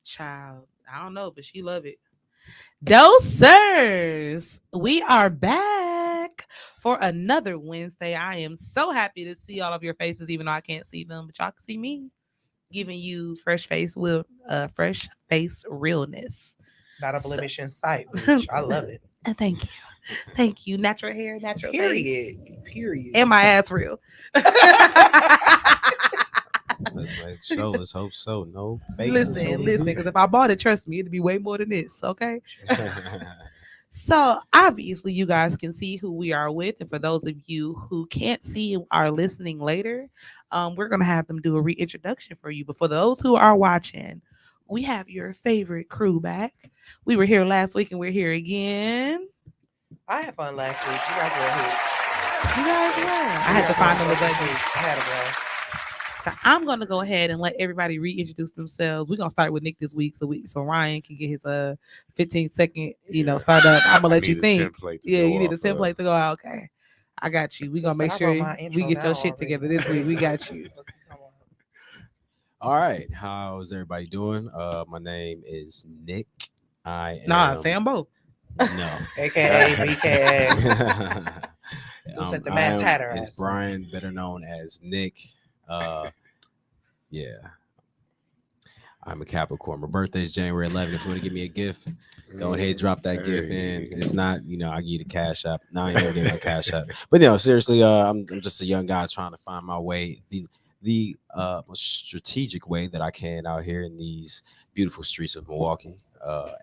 Child, I don't know, but she love it. Dosers, we are back for another Wednesday. I am so happy to see all of your faces, even though I can't see them, but y'all can see me giving you fresh face realness. Not a So, blemish in sight, bitch. I love it. thank you. Thank you. Natural hair, natural face. Period. And my ass real. Let's make so. Let's hope so. No fake. Listen, because if I bought it, trust me, it'd be way more than this. Okay. So obviously, you guys can see who we are with, and for those of you who can't see and are listening later, we're gonna have them do a reintroduction for you. But for those who are watching, we have your favorite crew back. We were here last week, and we're here again. I had fun last week. You guys were here. You guys were. I had to find them a budget. I had a blast. So I'm gonna go ahead and let everybody reintroduce themselves. We're gonna start with Nick this week, so Ryan can get his 15-second start up. I'm gonna let you think. Yeah, you need a template to go out. Okay, I got you. We're gonna make sure we get your shit together this week. We got you. All right, how's everybody doing? My name is Nick. Sam both. No, AKA BKA. Who's at the Mass Hatter? It's Brian, better known as Nick. Yeah, I'm a Capricorn. My birthday is January 11th. If you want to give me a gift, go ahead, drop that gift in. It's not, I give you the cash app. No, I ain't gonna give you a cash app. But seriously, I'm just a young guy trying to find my way the most strategic way that I can out here in these beautiful streets of Milwaukee.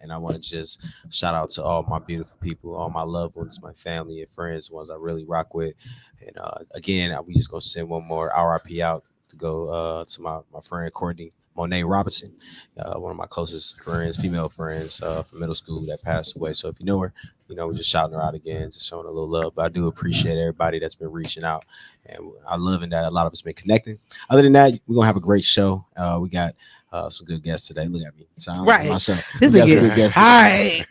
And I want to just shout out to all my beautiful people, all my loved ones, my family and friends, the ones I really rock with. And again, we just gonna send one more RIP out to go to my friend Courtney Monet Robinson, one of my closest friends, female friends from middle school that passed away. So if you know her, we're just shouting her out again, just showing a little love. But I do appreciate everybody that's been reaching out, and I love that a lot of us been connecting. Other than that, we're gonna have a great show. We got some good guests today. Look at me. Right. My show. This nigga. Guests. All right.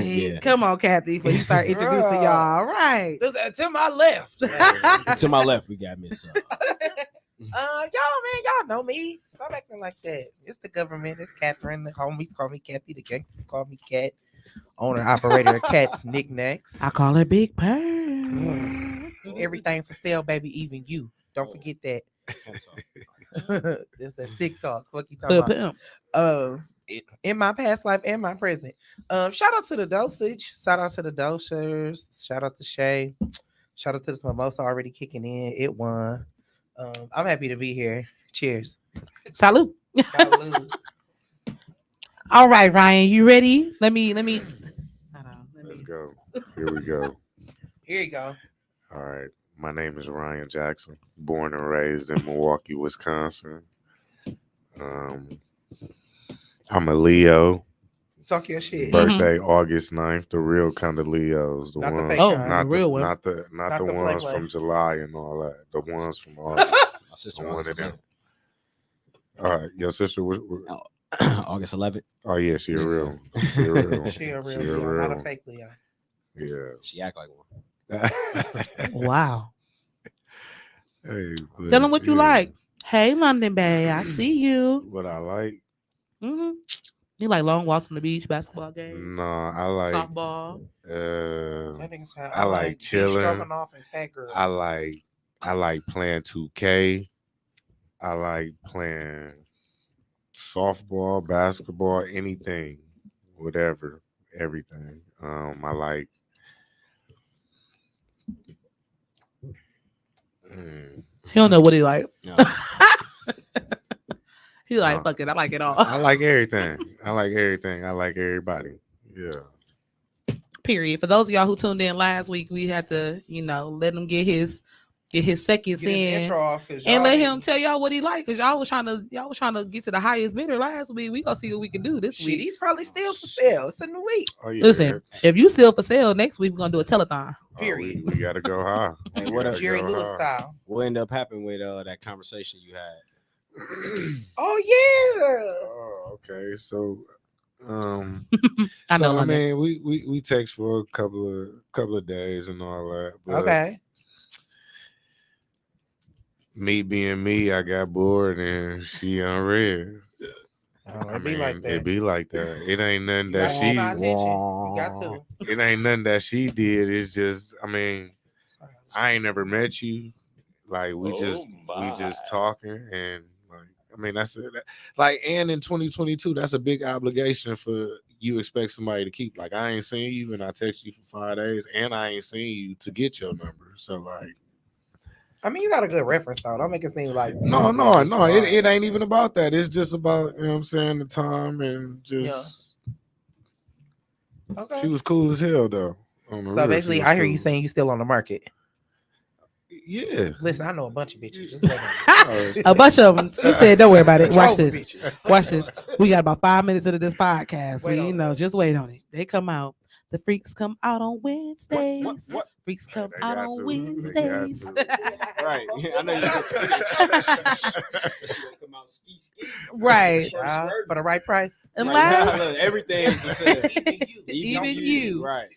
Yeah. Come on, Kathy, before you start introducing y'all. All right. To my left. To my left, we got Miss. Y'all know me. Stop acting like that. It's the government. It's Catherine. The homies call me Kathy. The gangsters call me Cat. Owner, operator of Cat's knickknacks. I call her Big Purr. Everything for sale, baby. Even you. Don't forget that. It's that stick talk. Fuck you talking about. In my past life and my present. Shout out to the Dosage. Shout out to the Dosers. Shout out to Shay. Shout out to this mimosa already kicking in. It won. I'm happy to be here. Cheers. Salud. All right, Ryan, you ready? Let me. Let's go. Here we go. Here you go. All right. My name is Ryan Jackson, born and raised in Milwaukee, Wisconsin. I'm a Leo. Talk your shit. Birthday August 9th. The real kind of Leos. The Not the ones, fake kind. not the real one. Not the Not the ones play. from July and all that. The ones from August. My sister One August of them. 11th. All right. Your sister was. August 11th. Oh yeah, she a real. She a real. She a real She a Leo, real. not a fake Leo. Yeah. She act like one. Wow. Hey, Tell them what you yeah. like. Hey, London Bay, I see you. What I like? You like long walks on the beach, basketball games, No, I like. softball. That nigga said, I like chilling. Stroking off and fat girls. I like playing 2K. I like playing softball, basketball, anything, whatever, everything. I like. He don't know what he like. No. He like, fuck it, I like it all. I like everything. I like everything. I like everybody. Yeah. Period. For those of y'all who tuned in last week, we had to, let him get his seconds Get his in intro off, and let him tell y'all what he like. Cause y'all was trying to get to the highest bidder last week. We gonna see what we can do this week. He's probably still for sale. It's a new week. Oh, yeah. Listen, if you still for sale next week, we're gonna do a telethon. Period. We gotta go high. Hey, what up, Jerry go Lewis high. style. What ended up happening with that conversation you had? Oh yeah. Oh, okay. So, I know. I London. mean, we text for a couple of days and all that. But Okay. me being me, I got bored and she unread. It be like that. It be like that. It ain't nothing You that gotta she. pay my attention. You got to. It ain't nothing that she did. It's just, I ain't never met you. Like we just talking, and like that's it. Like, and in 2022, that's a big obligation for you expect somebody to keep. Like, I ain't seen you, and I text you for 5 days, and I ain't seen you to get your number. So like, you got a good reference though. Don't make it seem like no. It ain't even about that. It's just about, you know what I'm saying, the time and just. Yeah. Okay. She was cool as hell though. So basically, I hear you saying you still on the market. Yeah. Listen, I know a bunch of bitches. Just let a bunch of them. He said, "Don't worry about it. Watch this. Watch this. We got about 5 minutes into this podcast. Just wait on it. They come out. The freaks come out on Wednesdays. What? Freaks come out on Wednesdays. Right. I know you come out ski. Right. For the right price. And everything is the same. Even you. Right.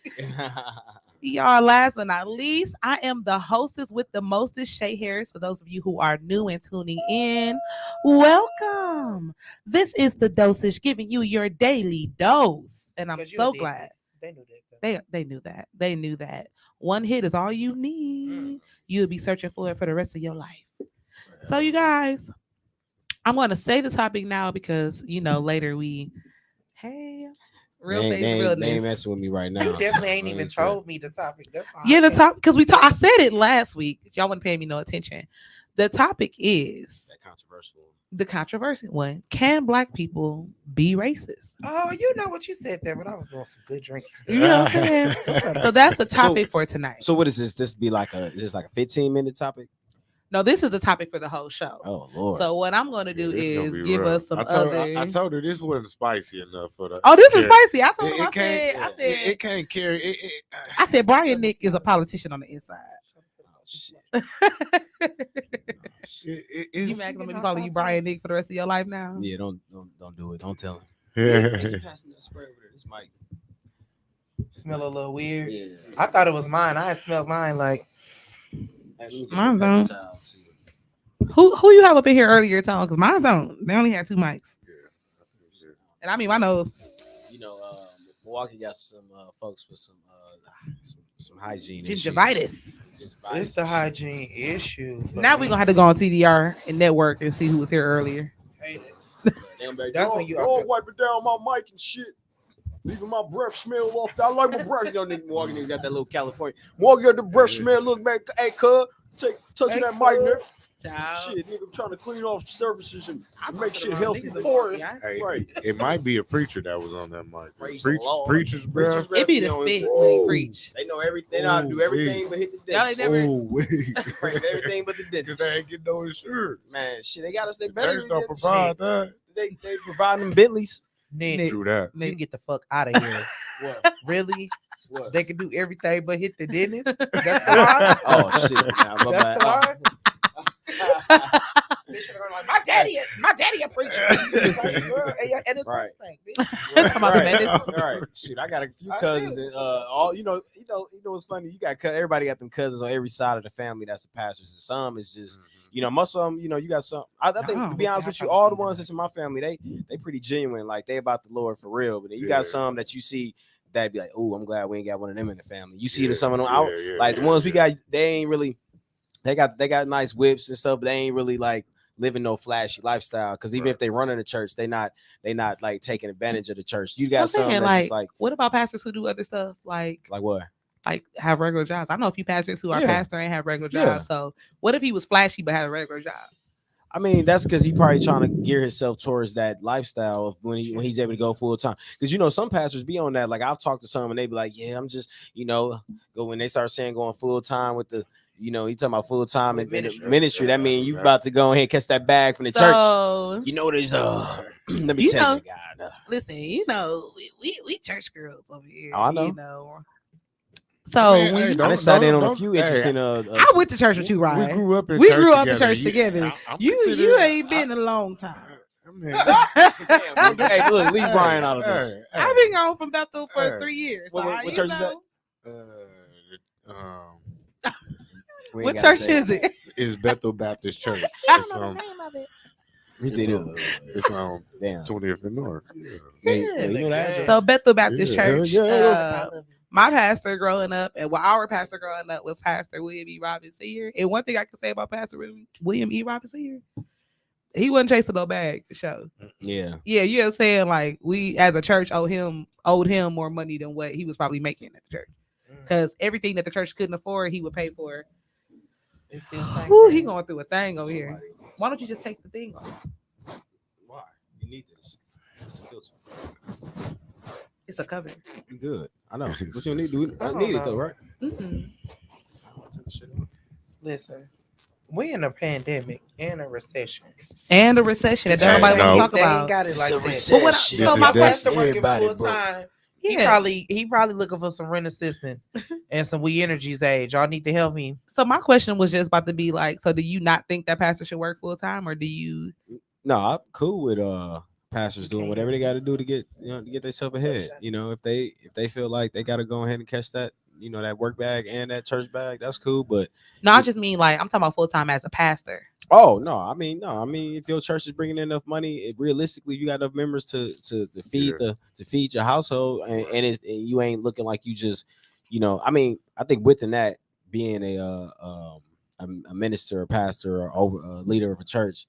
Y'all, last but not least, I am the hostess with the mostest, Shay Harris. For those of you who are new and tuning in, welcome. This is the Dosage, giving you your daily dose. And I'm so glad. They knew that. They knew that. They knew that. One hit is all you need. You'll be searching for it for the rest of your life. So you guys, I'm going to say the topic now because, later real face realness. They ain't messing with me right now. You definitely ain't even told me the topic. That's fine. Yeah, the topic, because I said it last week. Y'all weren't paying me no attention. The topic is the controversial one. Can Black people be racist? Oh, you know what you said there, but I was doing some good drinks. You know what I'm saying? So that's the topic for tonight. So what is this? This be like a 15-minute topic? No, this is the topic for the whole show. Oh Lord! So what I'm going to do is give us some other. I told her this wasn't spicy enough for the. Oh, this is spicy. I told him. I said it can't carry. I said Brian Nick is a politician on the inside. Oh shit! You mad gonna be calling you Brian Nick for the rest of your life now? Yeah, don't do it. Don't tell him. Yeah. Hey, you pass me that spray over there. This mic smell a little weird. Yeah. I thought it was mine. I had smelled mine like. Mine's on. Who you have up in here earlier, Tom? Because mine's on. They only had 2 mics. Yeah. And I mean my nose. Milwaukee got some folks with some hygiene gingivitis. It's the hygiene issue. Now we're gonna have to go on TDR and network and see who was here earlier. That's when you don't wipe it down my mic and shit. Leaving my breath smell off. I like my breath. Nigga Morgan niggas got that little California. Morgan got the breath smell. Look back. Hey, cuz, touching that mic there. Shit, nigga, I'm trying to clean off surfaces and make shit healthy for us. Hey, right. It might be a preacher that was on that mic. Preachers, bro. It be the spit when they preach. They know everything. They know how to do everything but hit the deck. Everything but the deck. Because they ain't getting no insurance. Man, shit, they got us. They better don't provide that. They provide them Bentleys. Nick, True that. You get the fuck out of here. What? Really? What? They can do everything but hit the dentist. That's the line. Oh shit! That's the line. My daddy a preacher. And it's right. thing, Right. Shoot, I got a few cousins and all you know what's funny? Everybody got them cousins on every side of the family that's the pastors, and some is just most of them, you got some. I think to be honest with you, all the ones that's in my family, they pretty genuine, like they about the Lord for real. But then you got some that you see that be like, oh, I'm glad we ain't got one of them in the family. You see some of them out, like the ones we got, they ain't really. They got nice whips and stuff, but they ain't really like living no flashy lifestyle. Because even if they run in the church, they not like taking advantage of the church. You got some that's just like. What about pastors who do other stuff like what? Like have regular jobs. I know a few pastors who are pastor and have regular jobs. So what if he was flashy but had a regular job? I mean, that's because he probably trying to gear himself towards that lifestyle of when he's able to go full time. Because some pastors be on that. Like I've talked to some and they be like, yeah, I'm just go when they start saying going full time with the. He talking about full time in ministry. That means you about to go ahead and catch that bag from the church. There's let me tell you, God. Listen, we church girls over here. Oh, I know. So I done sat in on a few interesting. I went to church with you, Ryan. We grew up in church together. You ain't been a long time. Hey, look, leave Ryan out of this. I've been gone from Bethel for 3 years. What church is that? What church is it? It's Bethel Baptist Church. I don't know the name of it. He said, It's on damn. 20th and North. Yeah, you know that. So Bethel Baptist Yeah. Church. Yeah. My pastor growing up, and our pastor growing up was Pastor William E. Robinson Sr. And one thing I can say about Pastor William E. Robinson Sr., he wasn't chasing no bag for sure. Yeah. Yeah, you know what I'm saying? Like, we as a church owed him more money than what he was probably making at the church. Because everything that the church couldn't afford, he would pay for. It's still Ooh, he going through a thing over here. Why don't you just take the thing off? Why? You need this. It's a filter. It's a cover. You good. I know. What you need? I need it though, right? Mm-mm. Listen, we in a pandemic and a recession. And a recession that Hey, nobody want no. to talk They ain't about. got it like that. But what This So is my definitely- pastor working everybody full broke. time. Yeah. He probably looking for some rent assistance and some We Energy's age. Y'all need to help me. So my question was just about to be like, so do you not think that pastor should work full time, or do you? No, I'm cool with pastors doing whatever they got to do to get to get themselves ahead. You know, if they feel like they got to go ahead and catch that, you know, that work bag and that church bag, that's cool. But No, I just mean like I'm talking about full time as a pastor. I mean, if your church is bringing in enough money, realistically, you got enough members to feed to feed your household, and you ain't looking like you just, you know, I mean, I think within that, being a minister, or pastor, or a leader of a church,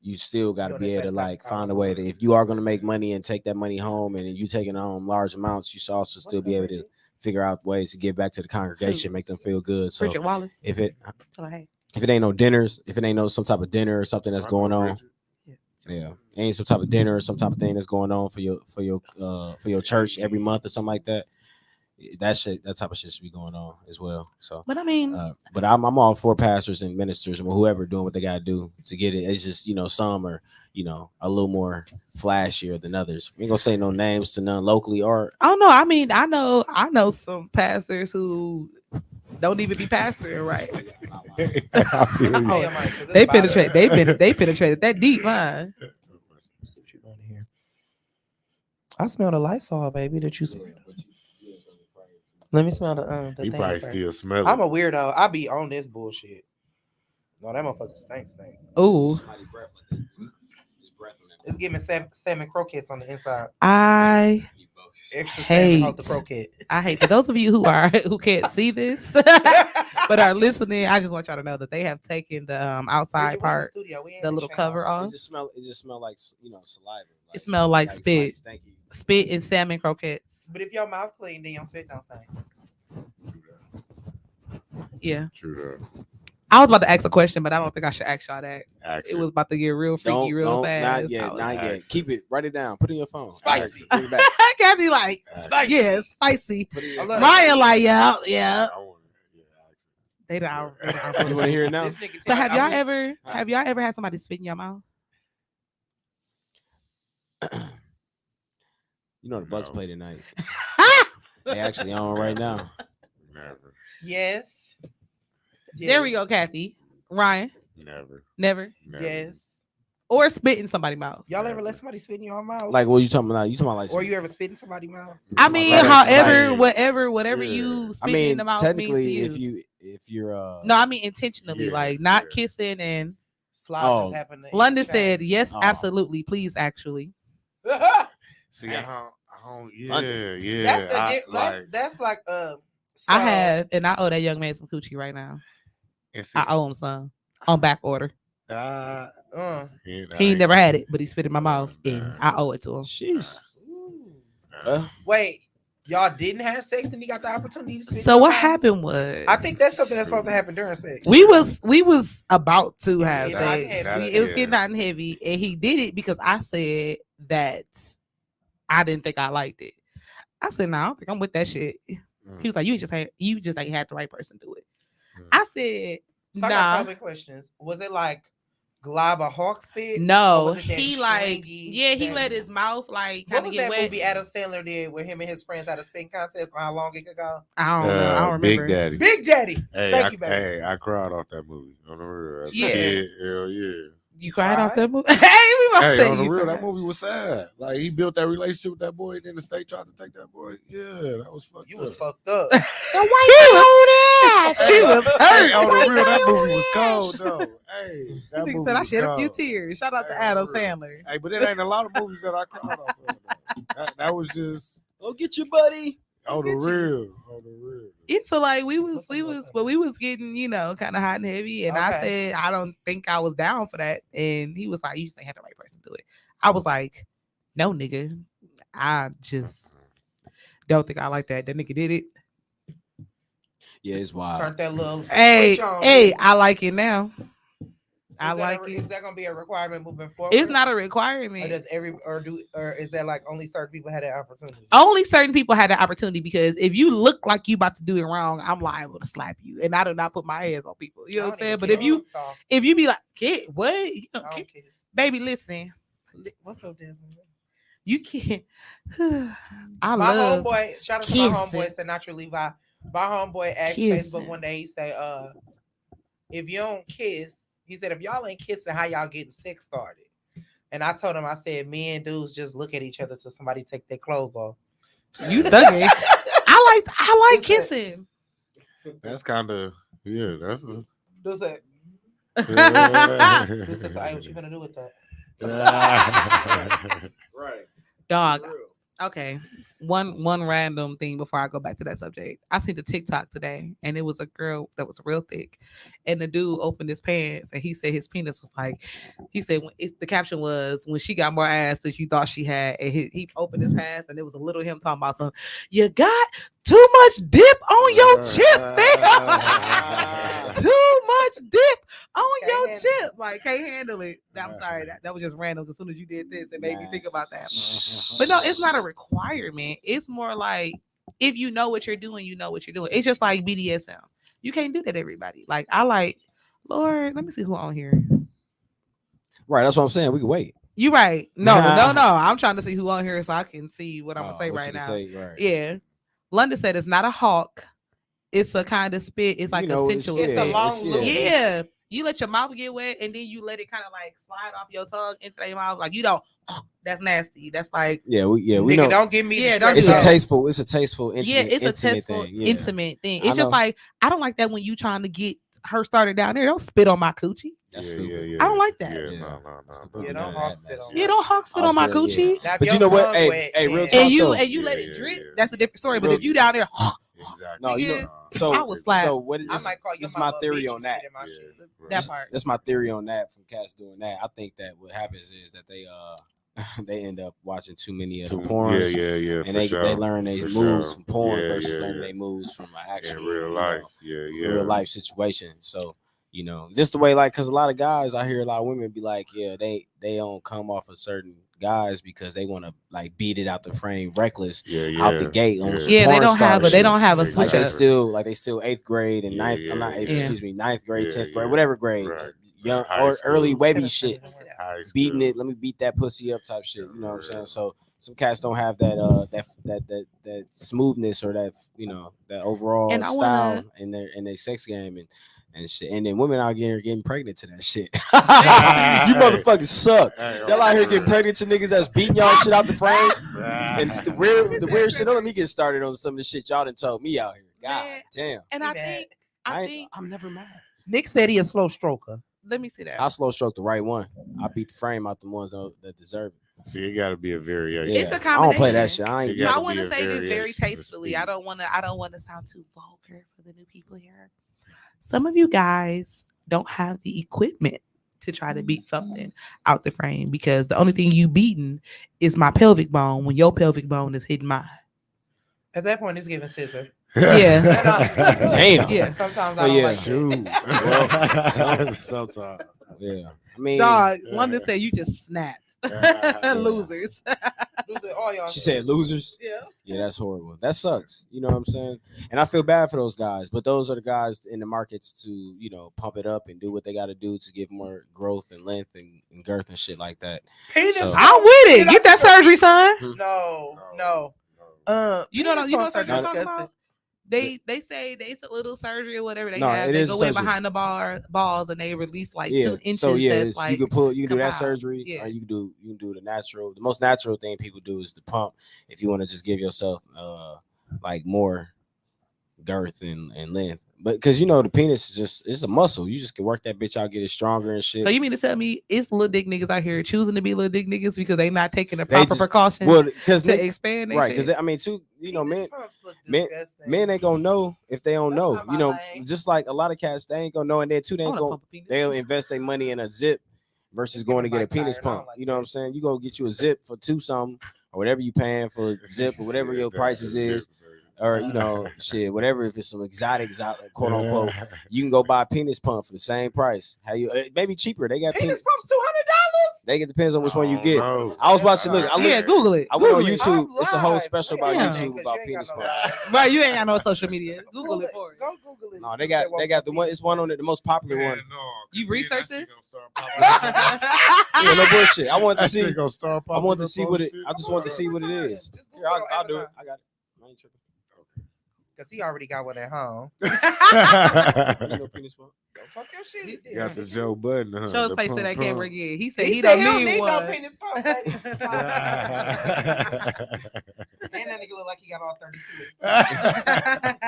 you still got to be able to like find a way to, if you are going to make money and take that money home, and you taking on large amounts, you should also still be able to figure out ways to give back to the congregation, make them feel good. So Richard Wallace. if it So, hey. if it ain't no dinners, if it ain't no some type of dinner or something that's going on, ain't some type of dinner or some type of thing that's going on for your church every month or something like that, that type of shit should be going on as well. So, But I mean, but I'm all for pastors and ministers and whoever doing what they gotta do to get it. It's just, you know, some are, you know, a little more flashier than others. We ain't gonna say no names to none locally or I don't know. I mean, I know some pastors who don't even be pastoring right. They penetrated that deep, man. I smell the Lysol, baby, that you smell. Let me smell the You thing probably first. still smell it. I'm a weirdo. I be on this bullshit. No, that motherfucker stink. Ooh, It's giving salmon croquettes on the inside. I Extra salmon hate off the croquette. for those of you who can't see this but are listening, I just want y'all to know that they have taken the outside part, the little cover off. It just smell like, you know, saliva. Like, It smell like spit. Stinky. Spit and salmon croquettes. But if your mouth clean, then your spit don't stink. Yeah. True that. I was about to ask a question, but I don't think I should ask y'all that. Ask It was about to get real freaky real fast. Not yet. I was- Not yet. Accent. Keep it. Write it down. Put it in your phone. Spicy. Bring it back. Kathy like Spicy. yeah, spicy. Put it in I your love phone. Ryan like yeah. I want it. They don't. You want to hear it now? This nigga So said, have y'all ever had somebody spit in your mouth? You know the Bucks No. play tonight. They actually on right now. Never. Yes. There we go, Kathy. Ryan, Never. never. Yes. Or spit in somebody's mouth. Y'all ever let somebody spit in your mouth? Like, what you talking about? You talking about like? or you ever spit in somebody's mouth? I mean, Right, however, like- whatever Yeah. you I spit mean, in the mouth means to technically, you. if you're No, I mean intentionally, Yeah, like not yeah. kissing. And Slide Oh. just happened. to London change. said yes, Oh. absolutely, please, actually. See, I don't. Yeah, London. yeah. That's the I, di- like, that's like I so- have, and I owe that young man some coochie right now. and see, I owe him some on back order. Uh, He ain't never had it, but he spit in my mouth, and I owe it to him. Sheesh. wait, y'all didn't have sex and he got the opportunity to spit in So your what mouth? happened was, I think that's something that's supposed to happen during sex. we was about to have Yeah, sex. that- It was yeah. getting hot and heavy, and he did it because I said that I didn't think I liked it. I said, no, I don't think I'm with that shit. He was like, you just ain't had the right person do it. I said, So I got nah, probably questions. Was it like Globber Hawk spit? no. Or was it that He like, stringy yeah, he thing? let his mouth like What kind of was get that wet. movie Adam Sandler did where him and his friends had a spin contest on how long it could go? I don't know. I don't remember. Big Daddy. Big Daddy. Hey, Thank you, baby. I cried off that movie. I remember as a Yeah. kid. Hell yeah. You cried off Cried? that movie? Hey, we about to Hey, say on the you real, cried. that movie was sad. Like he built that relationship with that boy, and then the state tried to take that boy. Yeah, that was fucked You up. was fucked up. So why she was Hey, hurt. on the real, that movie was cold though. Hey, that Nigga movie said I was shed a few cold. tears. Shout out to Hey, Adam on the real. Sandler. Hey, but it ain't a lot of movies that I cried off of. Though. That was just Go get your buddy. on the Get you. real, on the real. It's so like we was getting, kind of hot and heavy. And I Okay. said, I don't think I was down for that. And he was like, you just ain't had the right person to do it. I was like, no, nigga. I just don't think I like that. That nigga did it. Yeah, it's wild. Turned that little Hey, switch on. I like it now. I like Is it. that gonna be a requirement moving forward? It's not a Or requirement. does or is that like only certain people had that opportunity? Only certain people had the opportunity, because if you look like you about to do it wrong, I'm liable to slap you. And I do not put my hands on people. You know what I'm saying? But if you be like, kid, what? You know, I don't kid, kiss. baby, listen. What's up, Disney? You can't. I My love homeboy, shout out to my kissing. homeboy, Sinatra Levi. My homeboy asked Kissing. Facebook one day, he said, if you don't kiss, he said, if y'all ain't kissing, how y'all getting sex started? And I told him, I said, me and dudes just look at each other till somebody take their clothes off. you thugging. I like Who's that? kissing. That's kind of That's a, Dude said, yeah. dude said, hey, what you gonna do with that? Right. Dog. Okay. One random thing before I go back to that subject. I seen the TikTok today, and it was a girl that was real thick, and the dude opened his pants, and he said his penis was like, he said the caption was, when she got more ass than you thought she had, and he opened his pants, and it was a little him talking about something. You got too much dip on your chip, man. Too much dip on Can't your handle chip. Like, can't handle it. I'm sorry. That was just random. As soon as you did this, it made me think about that. But no, it's not a requirement. It's more like, if you know what you're doing, you know what you're doing. It's just like BDSM. You can't do that to everybody. Like, I like, Lord, let me see who on here. Right, that's what I'm saying. We can wait. You right. No. I'm trying to see who on here so I can see what I'm gonna say what right you now. say, right. Yeah. London said it's not a hawk. It's a kind of spit. It's like a sensual it's a spit. long loop. Yeah. You let your mouth get wet, and then you let it kind of like slide off your tongue into their mouth. Like, you don't. That's nasty. That's like, we Nigga, know. don't give me. Yeah, the don't It's do a that. tasteful. It's a tasteful. Intimate, yeah, it's a intimate tasteful, thing. Yeah. intimate thing. I It's just know. like, I don't like that when you trying to get her started down there. Don't spit on my coochie. That's stupid. I don't like that. Yeah, Yeah. no. Yeah, don't hawk spit on Yeah, don't hawk spit on my coochie. Now, if But your you know what? tongue Hey, wet, real yeah. talk. And you though. let Yeah, it drip. yeah. That's a different story. But Real- if you down there, Exactly. No, you Nigga, know. So I was slapped. So what? I might call your this is my mama a theory bitch on and that. spit in my shit. that part. That's my theory on that from cats doing that. I think that what happens is that they they end up watching too many of the porns. Yeah. And they learn their moves from porn versus learning yeah. their moves from an actual in real life. real life situation. So, just the way, like, because a lot of guys, I hear a lot of women be like, yeah, they don't come off of certain guys because they want to like beat it out the frame reckless out the gate on some Yeah, they porn don't star have a shit. they don't have a Like switch they up. still 8th grade and Yeah, ninth. yeah, I'm not 8th, yeah. excuse me, 9th grade, Yeah, 10th grade, yeah. whatever grade, Right. young High or school. early webby shit, High school. beating it. Let me beat that pussy up type shit. You know what I'm saying? So some cats don't have that smoothness or that that overall And I style in their sex game and shit. And then women out here getting pregnant to that shit. You motherfuckers suck. Y'all out here getting pregnant to niggas that's beating y'all shit out the frame. And it's the weird shit. Don't let me get started on some of the shit y'all done told me out here. God Man. damn. And I think I'm never mad. Nick said he a slow stroker. let me see that. I slow stroke the right one. I beat the frame out the ones that deserve it. See, it got to be a variation. It's a I don't play that combination. shit. I ain't. Yeah. I gotta want be to a say this very variation of tastefully. I speed. don't want to sound too vulgar for the new people here. Some of you guys don't have the equipment to try to beat something out the frame because the only thing you beating is my pelvic bone when your pelvic bone is hitting mine. At that point, it's giving scissor. Yeah. Damn. Yeah. Sometimes Oh, I don't yeah. like that. Sometimes. Yeah. I mean, Dog, London said you just snapped. Losers. Losing all y'all. she said losers. Yeah. Yeah, that's horrible. That sucks. You know what I'm saying? And I feel bad for those guys, but those are the guys in the markets to, pump it up and do what they got to do to give more growth and length and girth and shit like that. Penis. So- I'm with it. Get that surgery, son. No. You know penis what surgery I'm talking disgusting. about? They say it's a little surgery or whatever they No, have. it They is go in surgery. behind the balls and they release like Yeah. 2 inches. So yeah, that's like you can do that compiled. surgery, Yeah. or you can do the natural. The most natural thing people do is the pump. If you want to just give yourself like more girth and length, but because the penis is it's a muscle. You just can work that bitch out, get it stronger and shit. So you mean to tell me it's little dick niggas out here choosing to be little dick niggas because they not taking the They proper just- precautions well, because to expand their right? shit? Because I mean, too, Penis men pumps look men- disgusting. men ain't gonna know if they don't That's know. not my lane. Just like a lot of cats, they ain't gonna know, and then too, they I ain't wanna gonna pump a penis. they'll invest their money in a zip versus Just going to give get it a Mike penis Tyson. I don't pump. like You know what I'm that. saying? You go get you a zip for 2 something or whatever you paying for a zip or whatever your prices is. Or shit, whatever. If it's some exotic, quote unquote, you can go buy a penis pump for the same price. How you maybe cheaper? They got Penis penis. pumps $200. They get depends on which one you get. No. I was watching. Look, Yeah, Google it. I went on Google it. YouTube. I'm It's a whole live. special Wait about a minute, YouTube 'cause about you ain't penis got pumps. no- Right, you ain't got no social media. Google it for it. Go Google it. No, See they if got won't the put one. penis It's one on pump. the most popular one. You researched this? Yeah, no bullshit. I wanted to see. I I wanted to see what it. I just wanted to see what it is. Just Here, Google it on I'll do it. Amazon. I got it. I ain't tripping. Because he already got one at home. You know penis pump? Don't talk your shit. You got the Joe Budden. Huh? Show his The face to pump that camera pump. again. He said He he said don't he don't need need no one. penis pump, ladies. And that nigga look like he got all 32.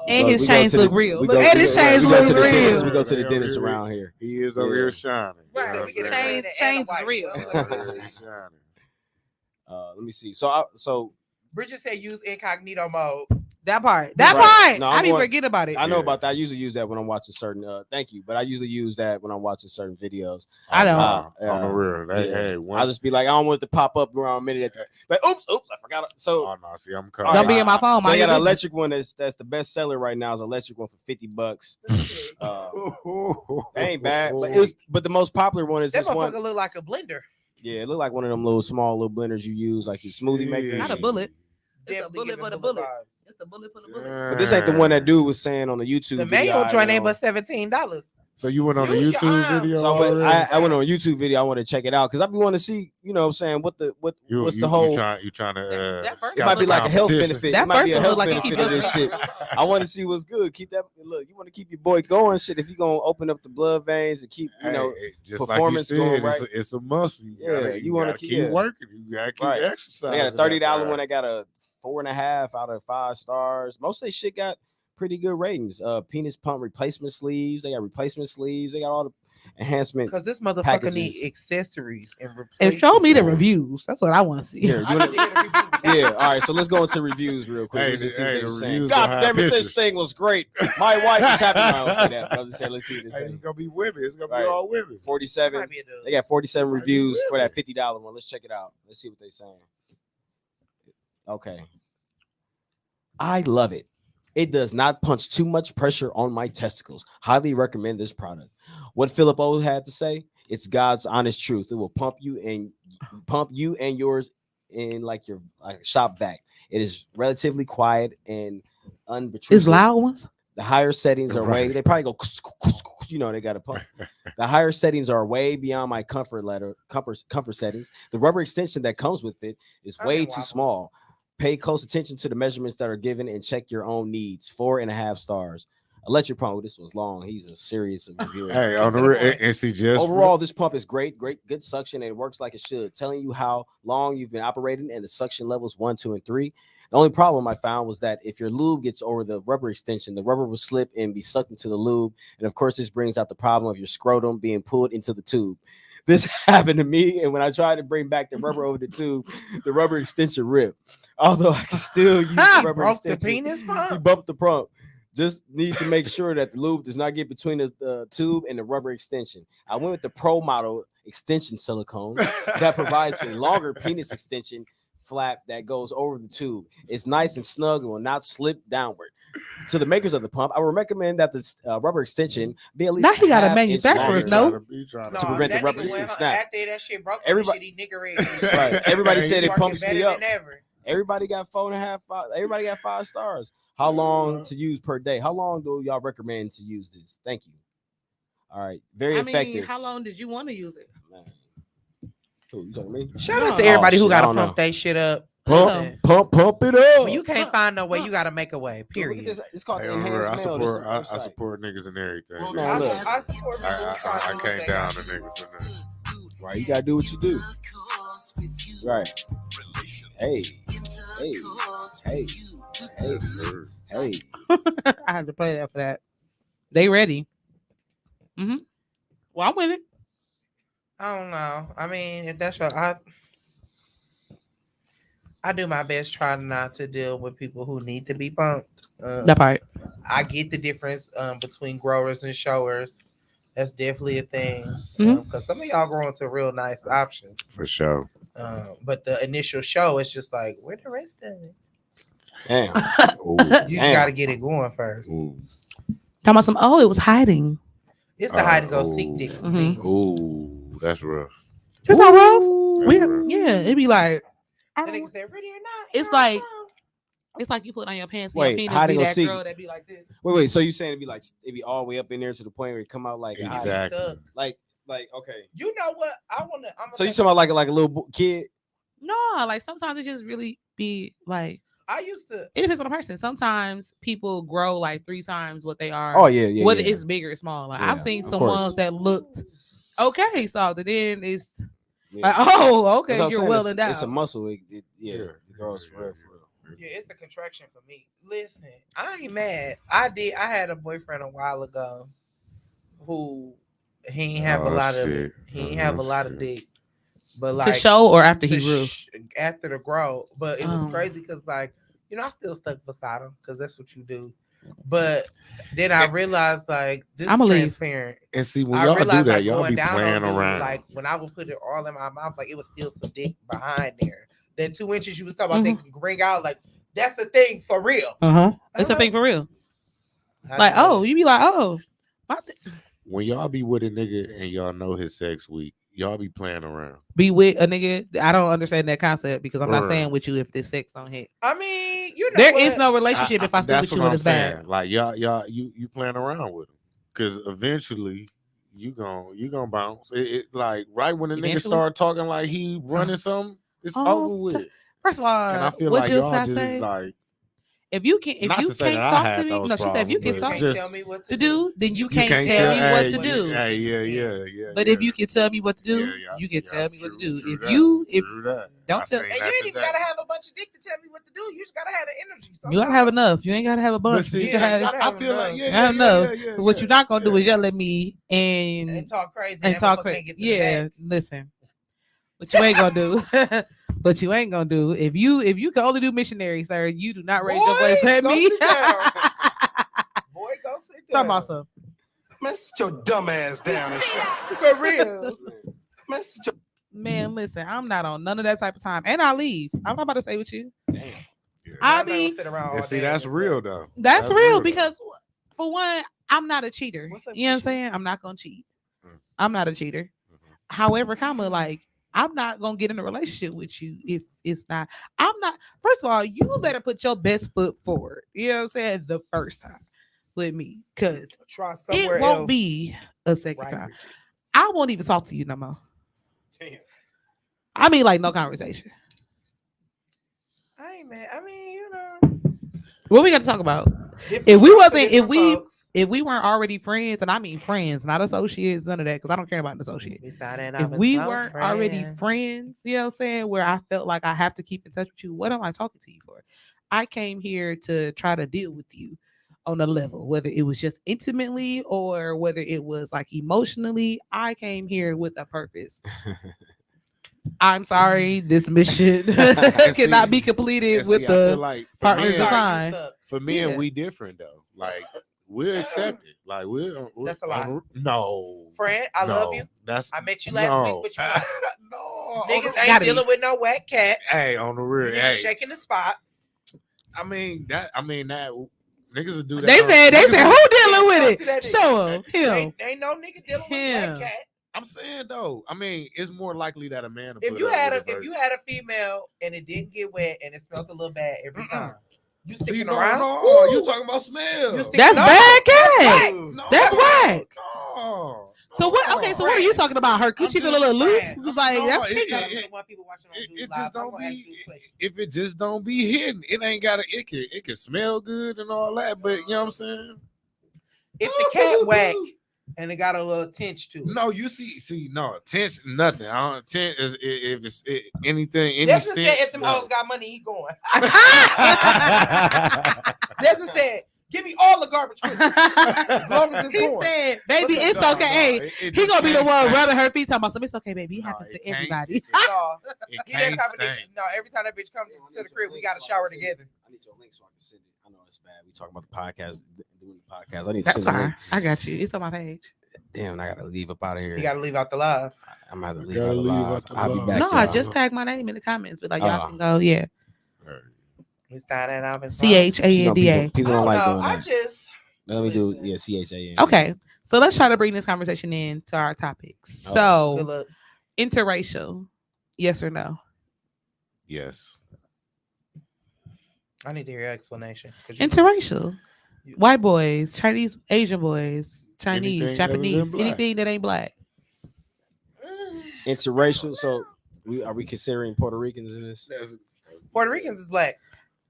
And Look, his we go chains to the- look real. we Look, go- and we his go- chains we go to look the dentist. real. We go to the They dentist over here. around here. He is over Yeah. here shining. Right, You know we get what I'm saying? Chains is real. He's shining. Let me see. So Bridget said use incognito mode. That part. Right. No, I I'm be going- forget about it. I know Yeah. about that. I usually use that when I'm watching certain. Thank you, but I usually use that when I'm watching certain videos. I don't. On the real. Hey, yeah. hey, I'll once, just be like, I don't want it to pop up around a minute. Like, oops, I forgot. So, oh no, see, I'm All coming. Don't be right. in my phone. so I mind got your an business. electric one that's the best seller right now. Is an electric one for $50. That ain't bad, but the most popular one is That this one. motherfucker look like a blender. Yeah, it look like one of them small little blenders you use, like your smoothie makers. Not a bullet. It's a Definitely bullet giving for the bullet bullet. vibes. It's the bullet for the bullet. But this ain't the one that dude was saying on the YouTube The video. manual I joint went ain't on. but $17. So you went on a Use your YouTube arm. video? So I went, already? I went on a YouTube video. I want to check it out because I be wanting to see, you know what I'm saying, what's the whole. You trying to That first It might be like a health competition. benefit. That It might be first a one health look like it benefit keep of this your- shit. I want to see what's good. Keep that. Look, you want to keep your boy going. Shit, if you gonna open up the blood veins and keep, Hey, performance like you going said, right. it's a muscle. Yeah, you wanna gotta keep- keep yeah. working. You gotta keep Right. exercising. They got a $30 one. I got a 4.5 out of 5 stars. Most of they shit got pretty good ratings. Penis pump replacement sleeves. They got replacement sleeves. They got all the enhancement. Because this motherfucker Packages. need accessories and And show me the replacements. reviews. That's what I want to see. Here, I you need wanna- to hear the reviews. Yeah, all right. So let's go into reviews real quick. Hey, Let's just see what hey, they the were saying. reviews God gonna have damn it, this pictures. thing was great. My wife is happy. I don't say that. But I'm just saying, let's see what they Hey, say. it's gonna be women. It's gonna Right. be all women. 47. Might be a dude. They got 47 Might be reviews for women. that $50 one. Let's check it out. Let's see what they're saying. Okay. I love it. It does not punch too much pressure on my testicles. Highly recommend this product. What Philip O had to say, it's God's honest truth. It will pump you and yours in like your shop vac. It is relatively quiet and unobtrusive. It's loud ones. The higher settings are way, Right. they probably go, they got a pump. The higher settings are way beyond my comfort settings. The rubber extension that comes with it is I way can too wobble. small. Pay close attention to the measurements that are given and check your own needs. 4.5 stars. Electric pump. This was long. He's a serious reviewer. Hey, on the real, and see, just Overall, this pump is great, good suction, and it works like it should. Telling you how long you've been operating and the suction levels 1, 2, and 3. The only problem I found was that if your lube gets over the rubber extension, the rubber will slip and be sucked into the lube. And of course, this brings out the problem of your scrotum being pulled into the tube. This happened to me, and when I tried to bring back the rubber over the tube, the rubber extension ripped. Although I can still use the rubber Broke the extension. penis He pump. bumped the pump. Just need to make sure that the lube does not get between the tube and the rubber extension. I went with the Pro model extension silicone that provides a longer penis extension flap that goes over the tube. It's nice and snug and will not slip downward. To the makers of the pump, I would recommend that the rubber extension be at least Now he got a half inch manufacturer's longer. note. To prevent the that rubber nigga to went snap. After that shit broke, Everybody- everybody, shit, he nigga Right. Everybody Hey, said it Working pumps better me up. than ever. Everybody got 4.5. Everybody got 5 stars. How long to use per day? How long do y'all recommend to use this? Thank you. All right, very I mean, effective. how long did you want to use it? Man. Who, you talking to me? Shout out No. to everybody Oh, who shit, I got to don't pump know. that shit up. Pump it up. When you can't find no way, you got to make a way. Dude, look at Period. this. It's called Hey, the on the real, enhanced mail. I support niggas and everything. Man, look. I support I can't down the nigga for that. Right, you gotta do what you do. Right. Hey. I have to play that for that. They ready. Well, I'm with it. I don't know. I mean, if that's your, I do my best trying not to deal with people who need to be pumped. That part. I get the difference between growers and showers. That's definitely a thing. Because some of y'all grow into real nice options. For sure. But the initial show is just like, where the rest of it? Damn. You just got to get it going first. Talking about some, it was hiding. It's the hide and go seek dick. Ooh, that's rough. It's not rough. Yeah, it'd be like, That nigga said, ready or not? It's like, it's like you put on your pants. And Wait, your penis hiding be or that seek? girl that be like this. Wait. So you saying it'd be all the way up in there to the point where it come out like Exactly. like okay. You know what? So you talking about like a little kid? No, like sometimes it just really be like. I used to. It depends on the person. Sometimes people grow like 3 times what they are. Oh yeah. Whether it's big or small. Like Yeah, I've seen of some course. ones that looked okay, so then it's Yeah. like, okay, That's what I'm you're saying, well endowed. It's a muscle. It grows for real. Yeah, it's the contraction for me. Listen, I ain't mad. I had a boyfriend a while ago who he ain't have a lot of dick, but like to show or after he grew. After the grow. But it was Oh. crazy because like I still stuck beside him because that's what you do. But then I realized like this is I'ma leave. transparent. And see, when I y'all do realized that, like y'all going be down playing on dude, around. like when I would put it all in my mouth, like it was still some dick behind there. That 2 inches you was talking about, they can bring out, like that's the thing for real. It's a thing for real. Like, you be like, When y'all be with a nigga and y'all know his sex week, y'all be playing around. be with a nigga. I don't understand that concept because I'm not Right. staying with you if this sex don't hit. I mean, you know, There is no relationship if I sleep That's with you what and I'm it's bad. saying. Like you playing around with him because eventually you gon' bounce. It like right when the nigga Eventually? start talking like he running something, it's over with. First of all, And I feel what like you y'all not just say? like If you can't Not to say that I talk had to me, those no, she said if you can problems, talk but can't just tell me what to do, then you can't can't tell me hey, what to do. Hey, yeah. But if you can tell me what to do, you can tell me what to do. If don't tell, and you ain't even gotta have a bunch of dick to tell me what to do. You just gotta have the energy. you gotta have enough. You ain't gotta have a bunch. See, you can have. I feel like I know. What you're not gonna do is yell at me and and talk crazy talk crazy. Yeah, listen. What you ain't gonna do? What you ain't gonna do? If you can only do missionary, sir, you do not raise your voice at go me. sit down. Boy, go sit Talk down. about some. Man, sit your dumb ass down and shut. For real. Man, sit your Man, listen, I'm not on none of that type of time, and I leave. I'm not about to stay with you. Damn. I I'm not gonna mean, sit around all And see, day that's and real though. that's real though. because for one, I'm not a cheater. What's up You know what I'm with saying? I'm not gonna cheat. Mm. I'm not a cheater. Mhm. However, like I'm not gonna get in a relationship with you if it's not. I'm not. First of all, you better put your best foot forward. You know what I'm saying? The first time with me, because try somewhere it won't else. be a second Right. time. I won't even talk to you no more. Damn. I mean, like no conversation. I ain't mad. I mean, you know. What we got to talk about? Different If we strokes for wasn't, if different we, folks. if we weren't already friends, and I mean friends, not associates, none of that, because I don't care about an associate. If we weren't already friends, you know what I'm saying, where I felt like I have to keep in touch with you, what am I talking to you for? I came here to try to deal with you on a level, whether it was just intimately or whether it was like emotionally. I came here with a purpose. I'm sorry, this mission cannot be completed with I the feel like partners men, assigned. for men, Yeah. we different though. Like we'll accept it. Like we're That's a lie. No, Friend, I love you. That's I met you last week, but you not. no. Niggas Gotta ain't be. dealing with no wet cat. Hey, on the real. Niggas Hey, shaking the spot. I mean that niggas will do that. They said Niggas- who dealing with To that it? nigga. Show him. Him. Ain't no nigga dealing with Him. wet cat. I'm saying though. I mean, it's more likely that a man. will If put you up had with a it if you had a female and it didn't get wet and it smelled a little bad every time, you See, sticking no, around? no, you talking about smell? You stick- That's No, bad cat. whack. No, That's whack. No. So what? Okay, so what are you talking about? Her coochie feel a little loose? Like No, that's it- crazy. it just don't be. If it just don't be hidden, it ain't gotta. It can smell good and all that, but you know what I'm saying. If the cat whack and it got a little tinge to it. No, you see, no tense, nothing. I don't tense is if it's anything, any Desmond said stench. if them No. hoes got money, he going. Desmond said, give me all the garbage. As long as it's He going. said, "Baby, Listen, it's no, okay." no, Hey, it he just gonna be the can't one stink. rubbing her feet, talking about something. It's okay, baby. It No, happens it to can't. everybody. No, It he that can't type of nigga. stink. No, every time that bitch comes to the crib, we got to shower together. I need your link so I can send it. I know it's bad. We talking about the podcast, doing the podcast. I need to That's send the link. fine. I got you. It's on my page. Damn, I gotta leave up out of here. You got to leave out the live. I'm gonna have to You leave gotta out of leave live. out the I'll be live. back. No, I y'all. just tag my name in the comments, but like y'all Oh. can go. Yeah, We started off as CHANDA. People don't like doing I that. just Let me do listen. CHAN. Okay, so let's try to bring this conversation into our topics. Oh. good So, luck. interracial, yes or no? Yes. I need to hear your explanation. 'Cause you- Interracial, white boys, Chinese, Asian boys, Chinese, Anything other than Japanese, black. anything that ain't black. Interracial. So are we considering Puerto Ricans in this? Puerto Ricans is black.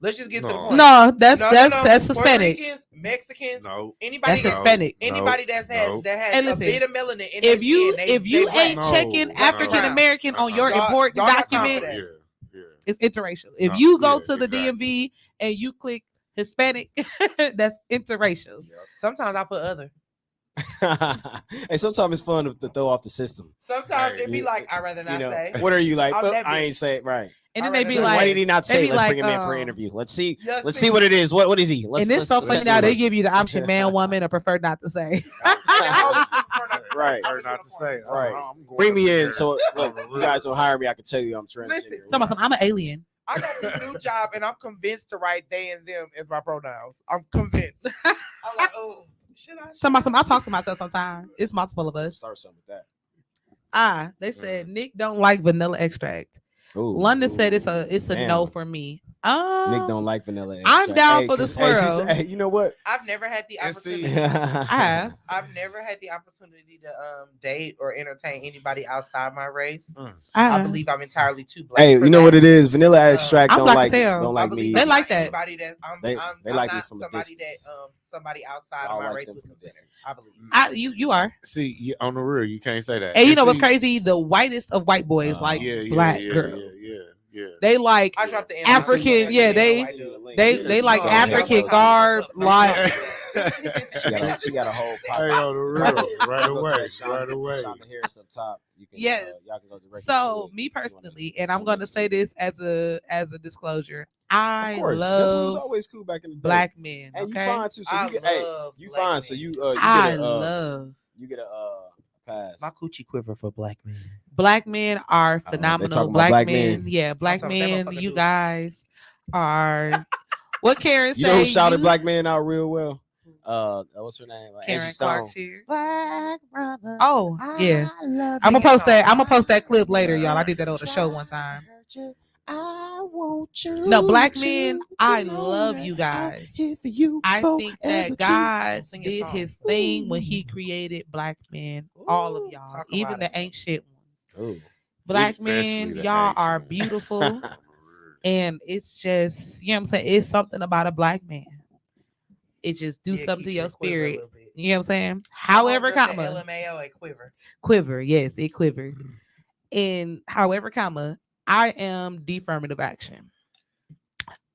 Let's just get to the No. point. No, that's No, that's Puerto Hispanic. Ricans, Mexicans, No. anybody That's that's Hispanic. anybody that's No. that has Hey, a listen, bit of melanin in If their you skin, if you they ain't black. No, checking no. African American on your Y'all- important y'all got time for documents, that. Yeah. it's interracial. If No, you go yeah, to the exactly. DMV and you click Hispanic, that's interracial. Sometimes I put other. Hey, sometimes it's fun to throw off the system. Sometimes Hey, it be you- like I'd rather You not know, say. what are you like? I'm But that I bitch. ain't say it right. And then I'd they be rather Why like, did he not they say? be Let's like, bring him in for an interview. Let's see. Yes, Let's see. see what it is. What is he? Let's, and it's so let's funny see now. They what's- give you the option man, woman, or prefer not to say. Right. Or not to say. Right. I'm going Bring me over in. there. So look, you guys will hire me. I can tell you I'm transgender. Listen, Talking about I'm an alien. I got this new job and I'm convinced to write they and them as my pronouns. I'm convinced. I'm like, oh, should I? Talking about I talk to myself sometimes. It's multiple of us. Start something with They said Nick don't like vanilla extract. that. Ooh, London said it's ooh, a damn. no for me. Nick don't like vanilla. I'm extract. down for the 'cause, hey, she's- swirl. hey, you know what? I've never had the And see- opportunity. I have. I've never had the opportunity to date or entertain anybody outside my race. I I believe I'm entirely too black. Hey, for you know that. what it is? Vanilla extract I'm don't black like as hell. don't I like believe me. They I'm like not that. Anybody that They I'm like me not from a somebody distance. that somebody outside I of my like race them would from a consider. distance. I believe. You are. See, on the real, you can't say that. And you know what's see- crazy? The whitest of white boys like black girls. Yeah. They like I dropped the M. African, yeah, they like No, African no, garb, no, like She got a whole Hey, on the real, right away, right away. Shonda Harris up top. You can, Yes. y'all can go directly to so. it Me if you wanna personally, and see I'm going to it. say this as a disclosure. I Of course, Justin was love always cool back in the day. black men. And Okay, you fine too. So I you get, hey, love you black fine. men. So you I get a love you get a pass. My coochie quiver for black men. black men are they phenomenal. talking about Black, black men, men. yeah, black talking about that men. motherfucker You do. guys are what Karen You know who say, shouted you- black man out real well? What's her name? Karen Angie Stone. Clark here. Black brother. Oh yeah, love I'm you. gonna post that. I'm gonna post that clip later, y'all. I did that on the show one time. I want you. No, black men, to I know love that you I'm guys. here for you I think forever, that God Sing your did song. His thing when He created black men. All of y'all, talk even about the it. ancient ones. Ooh. Black Especially men, the y'all ancient are ones. beautiful. And it's just, you know what I'm saying? It's something about a black man. It just do Yeah, something to keep your it quiver a spirit. little bit. You know what I'm saying? My However, homegirl said comma, LMAO a quiver. quiver. Yes, it quivered. And however, comma, I am affirmative action.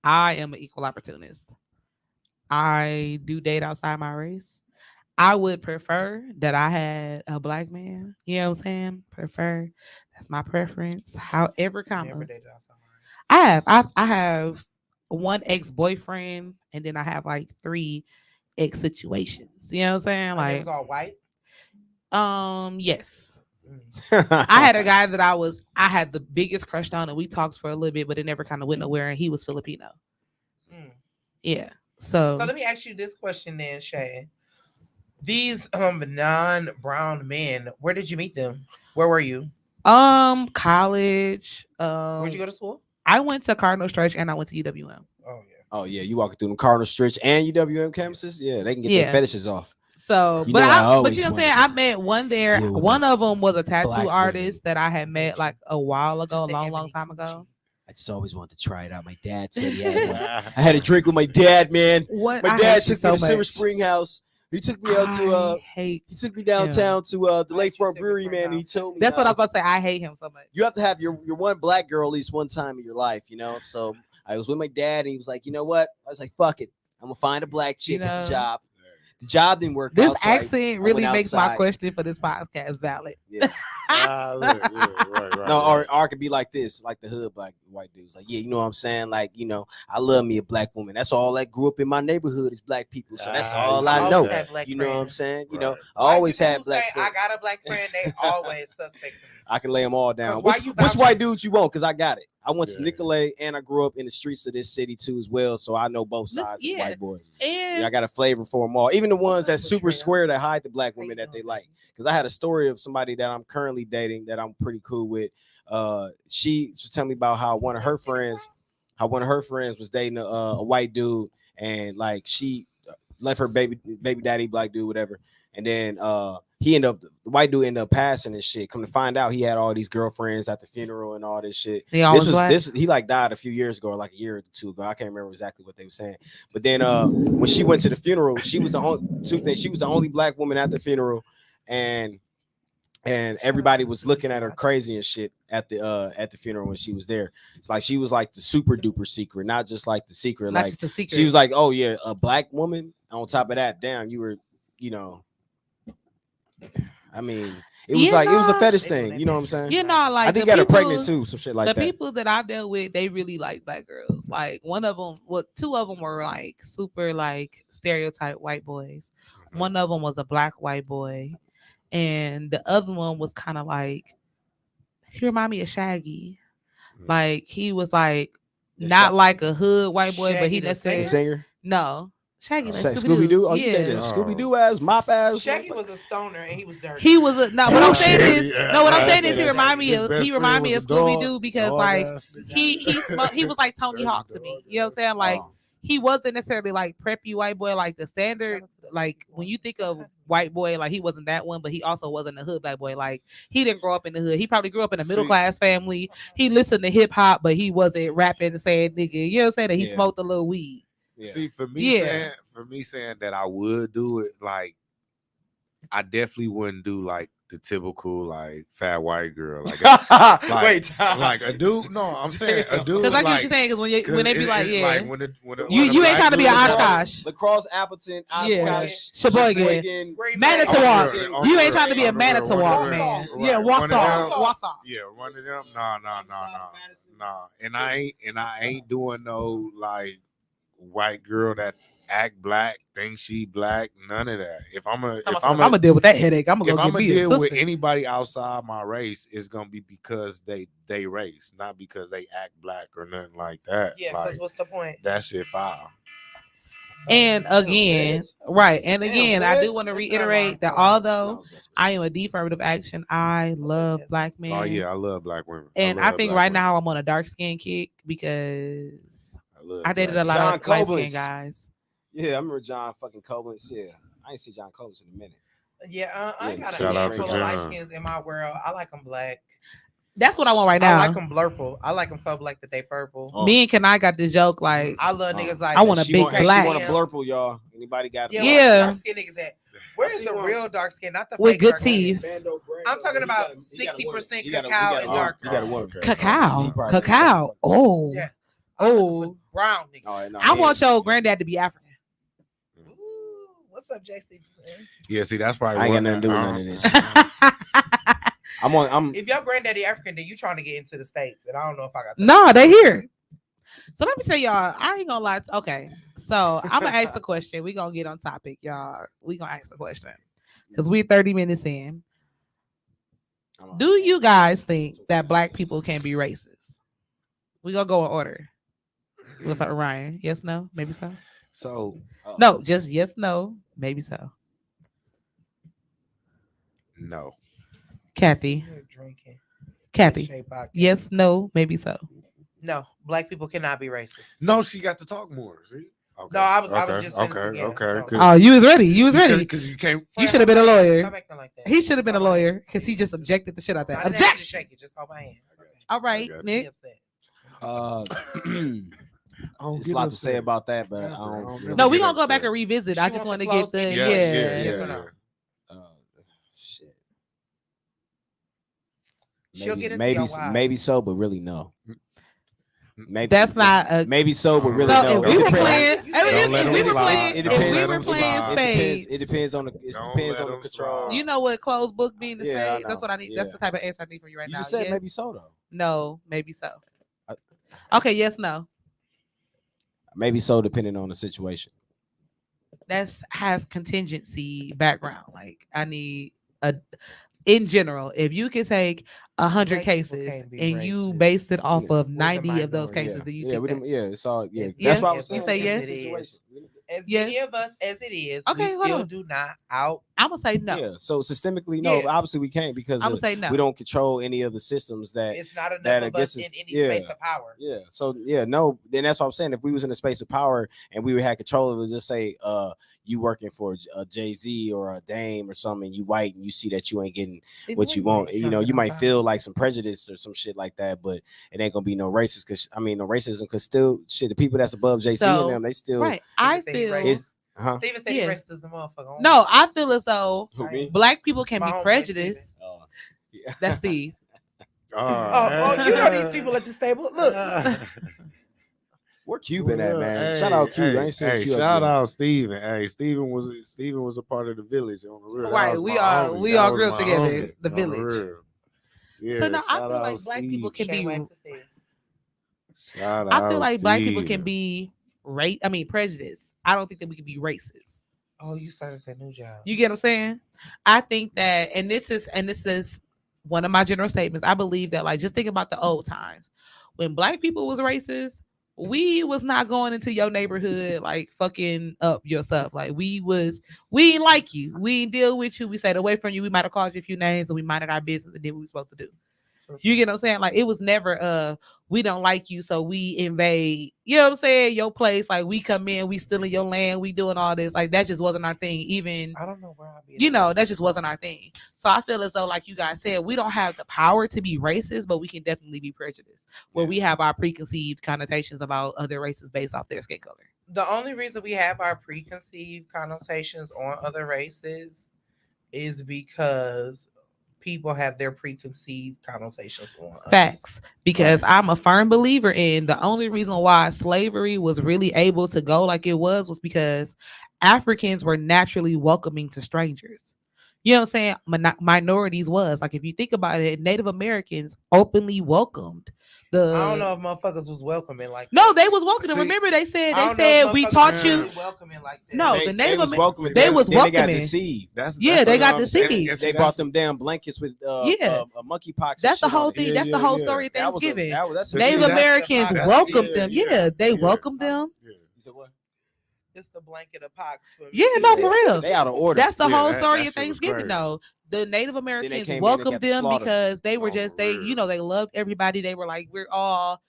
I am an equal opportunist. I do date outside my race. I would prefer that I had a black man. You know what I'm saying? Prefer. That's my preference. However, comma, Never dated outside my race. I have one ex-boyfriend, and then I have like 3 ex situations. You know what I'm saying? And it was Like, all white. yes. Mm. I had a guy that I had the biggest crush on, and we talked for a little bit, but it never kind of went nowhere, and he was Filipino. Mm. Yeah. So So let me ask you this question then, Shay. These non-brown men, where did you meet them? Where were you? college. Where'd you go to school? I went to Cardinal Church and I went to UWM. Oh yeah. Oh yeah, you walking through them Cardinal Stretch and UWM campuses. Yeah, they can get Yeah. their fetishes off. So, You but know, I but always you know what I'm wanted saying? to I met one there. deal with One of them was a tattoo black artist women. that I had met like a while ago, a long time ago. I just always wanted to try it out. My dad said he had one. I had a drink with my dad, man. What? My I dad hate you took me to so Silver much. Spring House. He took me out to I hate. he took me downtown to the I hate you, Lakefront Silver Brewery, Spring man. And he House. told me That's what I how was about to say. I hate him so much. you have to have your one black girl at least one time in your life, you know. So I was with my dad, and he was like, you know what? I was like, fuck it, I'm gonna find a black chick at the job. The job didn't work This out. So I accent went really makes my outside. question for this podcast valid. Yeah. Right. No, or it could be like this, like the hood black white dudes. Like, yeah, you know what I'm saying? Like, you know, I love me a black woman. That's all that grew up in my neighborhood is black people. So that's all I know. You know what I'm saying? You know, I always had black friends. I got a black friend. They always suspect me. I can lay them all down. 'Cause why Which you which vouching? white dudes you want? Because I got it. I went to Yeah. Nicolay and I grew up in the streets of this city too as well. So I know both sides of white boys. And Yeah, I got a flavor for them all. Even the ones that's super Katrina? square that hide the black How women you that they doing? like. Because I had a story of somebody that I'm currently dating that I'm pretty cool with. She was telling me about how one of her friends was dating a white dude, and like she left her baby daddy, black dude, whatever. And then the white dude ended up passing and shit. Come to find out, he had all these girlfriends at the funeral and all this shit. They all was black? He like died a few years ago, or like a year or two ago. I can't remember exactly what they were saying. But then when she went to the funeral, she was the only black woman at the funeral, and everybody was looking at her crazy and shit at the funeral when she was there. It's like she was like the super duper secret, not just like the secret. not Like just a secret. she was like, oh yeah, a black woman. On top of that, damn, you were, you know. I mean, it was it was a fetish thing. You know what I'm saying? you know, like I think the got her people- pregnant too, some shit like the that. people that I've dealt with, they really like black girls. Like one of them, two of them were like super like stereotype white boys. One of them was a black white boy, and the other one was kind of like, he reminded me of Shaggy. Like he was like not like a hood white boy, but he Shaggy the necessarily The singer, no. Shaggy like Scooby Doo. Oh, you yeah. dated a Scooby Doo ass, mop ass. Shaggy was a stoner and he was dirty. He was a no. What I'm saying is, Yeah, what I'm yeah, saying yeah, is, he yeah. remind me His of best friend was a Scooby dog, Doo because dog like ass nigga. he was like Tony Dirty Hawk to me. dog You know what I'm ass. saying? Like Oh. he wasn't necessarily like preppy white boy, like the standard. Like when you think of white boy, like he wasn't that one, but he also wasn't a hood black boy. Like he didn't grow up in the hood. He probably grew up in a middle See- class family. He listened to hip hop, but he wasn't rapping and saying nigga. You know what I'm saying? That he Yeah. smoked a little weed. Yeah. See, for me Yeah. saying that I would do it, like I definitely wouldn't do like the typical like fat white girl. Like Wait, like a dude. No, I'm saying a dude. Because I get what like, you're saying. Because when they be like, yeah, like when a you ain't black trying to be dude an is like- Oshkosh. Lacrosse, Appleton, Yeah. Oshkosh, Sheboygan. Great Manitowoc. man. You ain't trying to be a On the real, Manitowoc, on the real. man. Right, Yeah, one of them- Wausau. Yeah, one of them. No. And I ain't doing no like white girl that act black, think she black, none of that. If I'm gonna deal with that headache. I'm if gonna I'm go gonna get me a deal with sister. anybody outside my race, it's gonna be because they race, not because they act black or nothing like that. Yeah, like because what's the point? that shit foul. And again, right. And Damn, again, I do Feds. want to That's not reiterate my that fault. although I am a affirmative action, I love black men. Oh yeah, I love black women. And I love think black right women. now I'm on a dark skin kick because love I dated black a lot John of light skinned Koblenz. guys. Yeah, I remember John fucking Koblenz. Yeah, I ain't see John Koblenz in a minute. Yeah, I Yeah, got a shout out handful to of light John. skins in my world. I like them black. That's what I want right now. I like them blurple. I like them so black that they purple. Oh. Me and Kanai got this joke like, I love niggas like I want a She big want- she black. want a blurple, y'all. Anybody got? Yeah, a Yeah. yeah. Dark skin niggas at? Where's I see the one. real dark skin? Not the With fake good dark skin. teeth. I'm talking about 60% cacao and dark. He got a woman. Cacao. He probably- Cacao. Oh. Yeah. Oh. Brown nigga. All right, no, I he want ain't- your granddad to be African. Ooh, what's up, JC? Yeah, see, that's probably I ain't got one nothing to do with none of this. I'm If your granddaddy African, then you trying to get into the States, and I don't know if I got that. No, they here. So let me tell y'all, I ain't gonna lie. Okay, so I'm gonna ask the question. We gonna get on topic, y'all. We gonna ask the question because we're 30 minutes in. Do you guys think that black people can be racist? We gonna go in order. What's up, Ryan? Yes, no, maybe so. So No, just yes, no, maybe so. no. Kathy, You're drinking. Kathy, Shea Bach. yes, no, maybe so. No, black people cannot be racist. No, she got to talk more. See? No, I was just okay. Oh, you was ready. You was ready. Because you can't. You should have been a lawyer. Stop acting like that. He should have been a lawyer because he just objected the shit out that. I didn't have to Objection. shake it. Just hold my hand. All right, Okay. Nick. It's a lot to say about that, but I don't. No, we're gonna go back and revisit. I just want to get the Yes or no? Shit. She'll get into your why. Maybe so, but really no. Maybe That's not a. maybe so, but really So no. if we were It depends- playing, Don't let if we him were slide. playing, It if we depends were on playing it spades, depends on the Don't depends let on the him control. slide. you know what closed book mean to Yeah, I say? That's know. what I need. That's Yeah. the type of answer I need from you right You now. just said Yes? maybe so though. No, maybe so. I- Okay, yes, no. Maybe so, depending on the situation. That's has contingency background. Like I need a. In general, if you can take 100 White people cases can't be and you racist. based it off Yeah. of 90 of those minority. cases, do you Yeah, think that? it's all. Yeah, As that's Yeah. why I was You saying. say it's yes? a situation. As Yes. many of us as it is, Okay, we hold still on. do not out. I'm gonna say no. Yeah, so systemically, no. Yeah. Obviously, we can't because I'm gonna say no. we don't control any of the systems that. It's not enough that I of guess us is- in any yeah. space of power. Yeah. So no. Then that's what I'm saying. If we was in a space of power and we had control, it would just say, you working for a Jay-Z or a Dame or something, and you white and you see that you ain't getting what you want. You know, you might feel like some prejudice or some shit like that, but it ain't gonna be no racist. Cause I mean, no racism. Cause still, shit, the people that's above Jay-Z So, and them, they still. Right. Steven I said he feel racist. Huh? Steven said Yeah. he racist as a motherfucker. no, I feel as though Who, me? black people can My be homeboy prejudiced. Yeah. That's Steve. Oh, you know these people at this table. Look, Where Cuban at, man? Shout out Q. I ain't seen Q. Shout out Steven. Hey, Steven was a part of the village on the real. That Right, was we my all- homie. we That all was grew up my together, homie the on village. real. Yeah, So now I shout feel out like black people Steve. can Shane be. waved to Steve. Shout I feel out like black people Steve. can be prejudiced. I don't think that we can be racist. Oh, you started that new job. You get what I'm saying? I think that, and this is one of my general statements. I believe that, like, just think about the old times when black people was racist. We was not going into your neighborhood like fucking up your stuff. Like we ain't like you. We ain't deal with you. We stayed away from you. We might have called you a few names and we minded our business and did what we were supposed to do. You get what I'm saying? Like it was never we don't like you, so we invade. You know what I'm saying? Your place, like we come in, we stealing your land, we doing all this. Like that just wasn't our thing. Even I don't know where I'll be. that just wasn't our thing. So I feel as though, like you guys said, we don't have the power to be racist, but we can definitely be prejudiced, where we have our preconceived connotations about other races based off their skin color. The only reason we have our preconceived connotations on other races is because people have their preconceived connotations on us. Facts. Because I'm a firm believer in the only reason why slavery was really able to go like it was because Africans were naturally welcoming to strangers. You know what I'm saying? Minorities was. Like, if you think about it, Native Americans openly welcomed I don't know if motherfuckers was welcoming like No, that. they was welcoming. See, Remember, they I said don't know if we motherfuckers taught was you. really welcoming like that. No, They the Native was welcoming. they was Then they got welcoming. deceived. Yeah, they got what I'm saying. deceived. Yeah, see, They that's- brought them damn blankets with Yeah. monkeypox. That's the and shit whole on it. thing. Yeah, That's the yeah, whole yeah. story of That was a- Thanksgiving. that's a- Native that's- Americans that's- welcomed yeah, them. yeah, Yeah, they yeah. welcomed them. Yeah. You said what? It's the blanket of pox for me. Yeah, no, for real. They out of order. That's the Yeah, whole that- story that of shit was Thanksgiving, crazy. though. The Native came Americans in and got welcomed them slaughtered. because they were Oh, just, for they real. loved everybody. They were like, we're all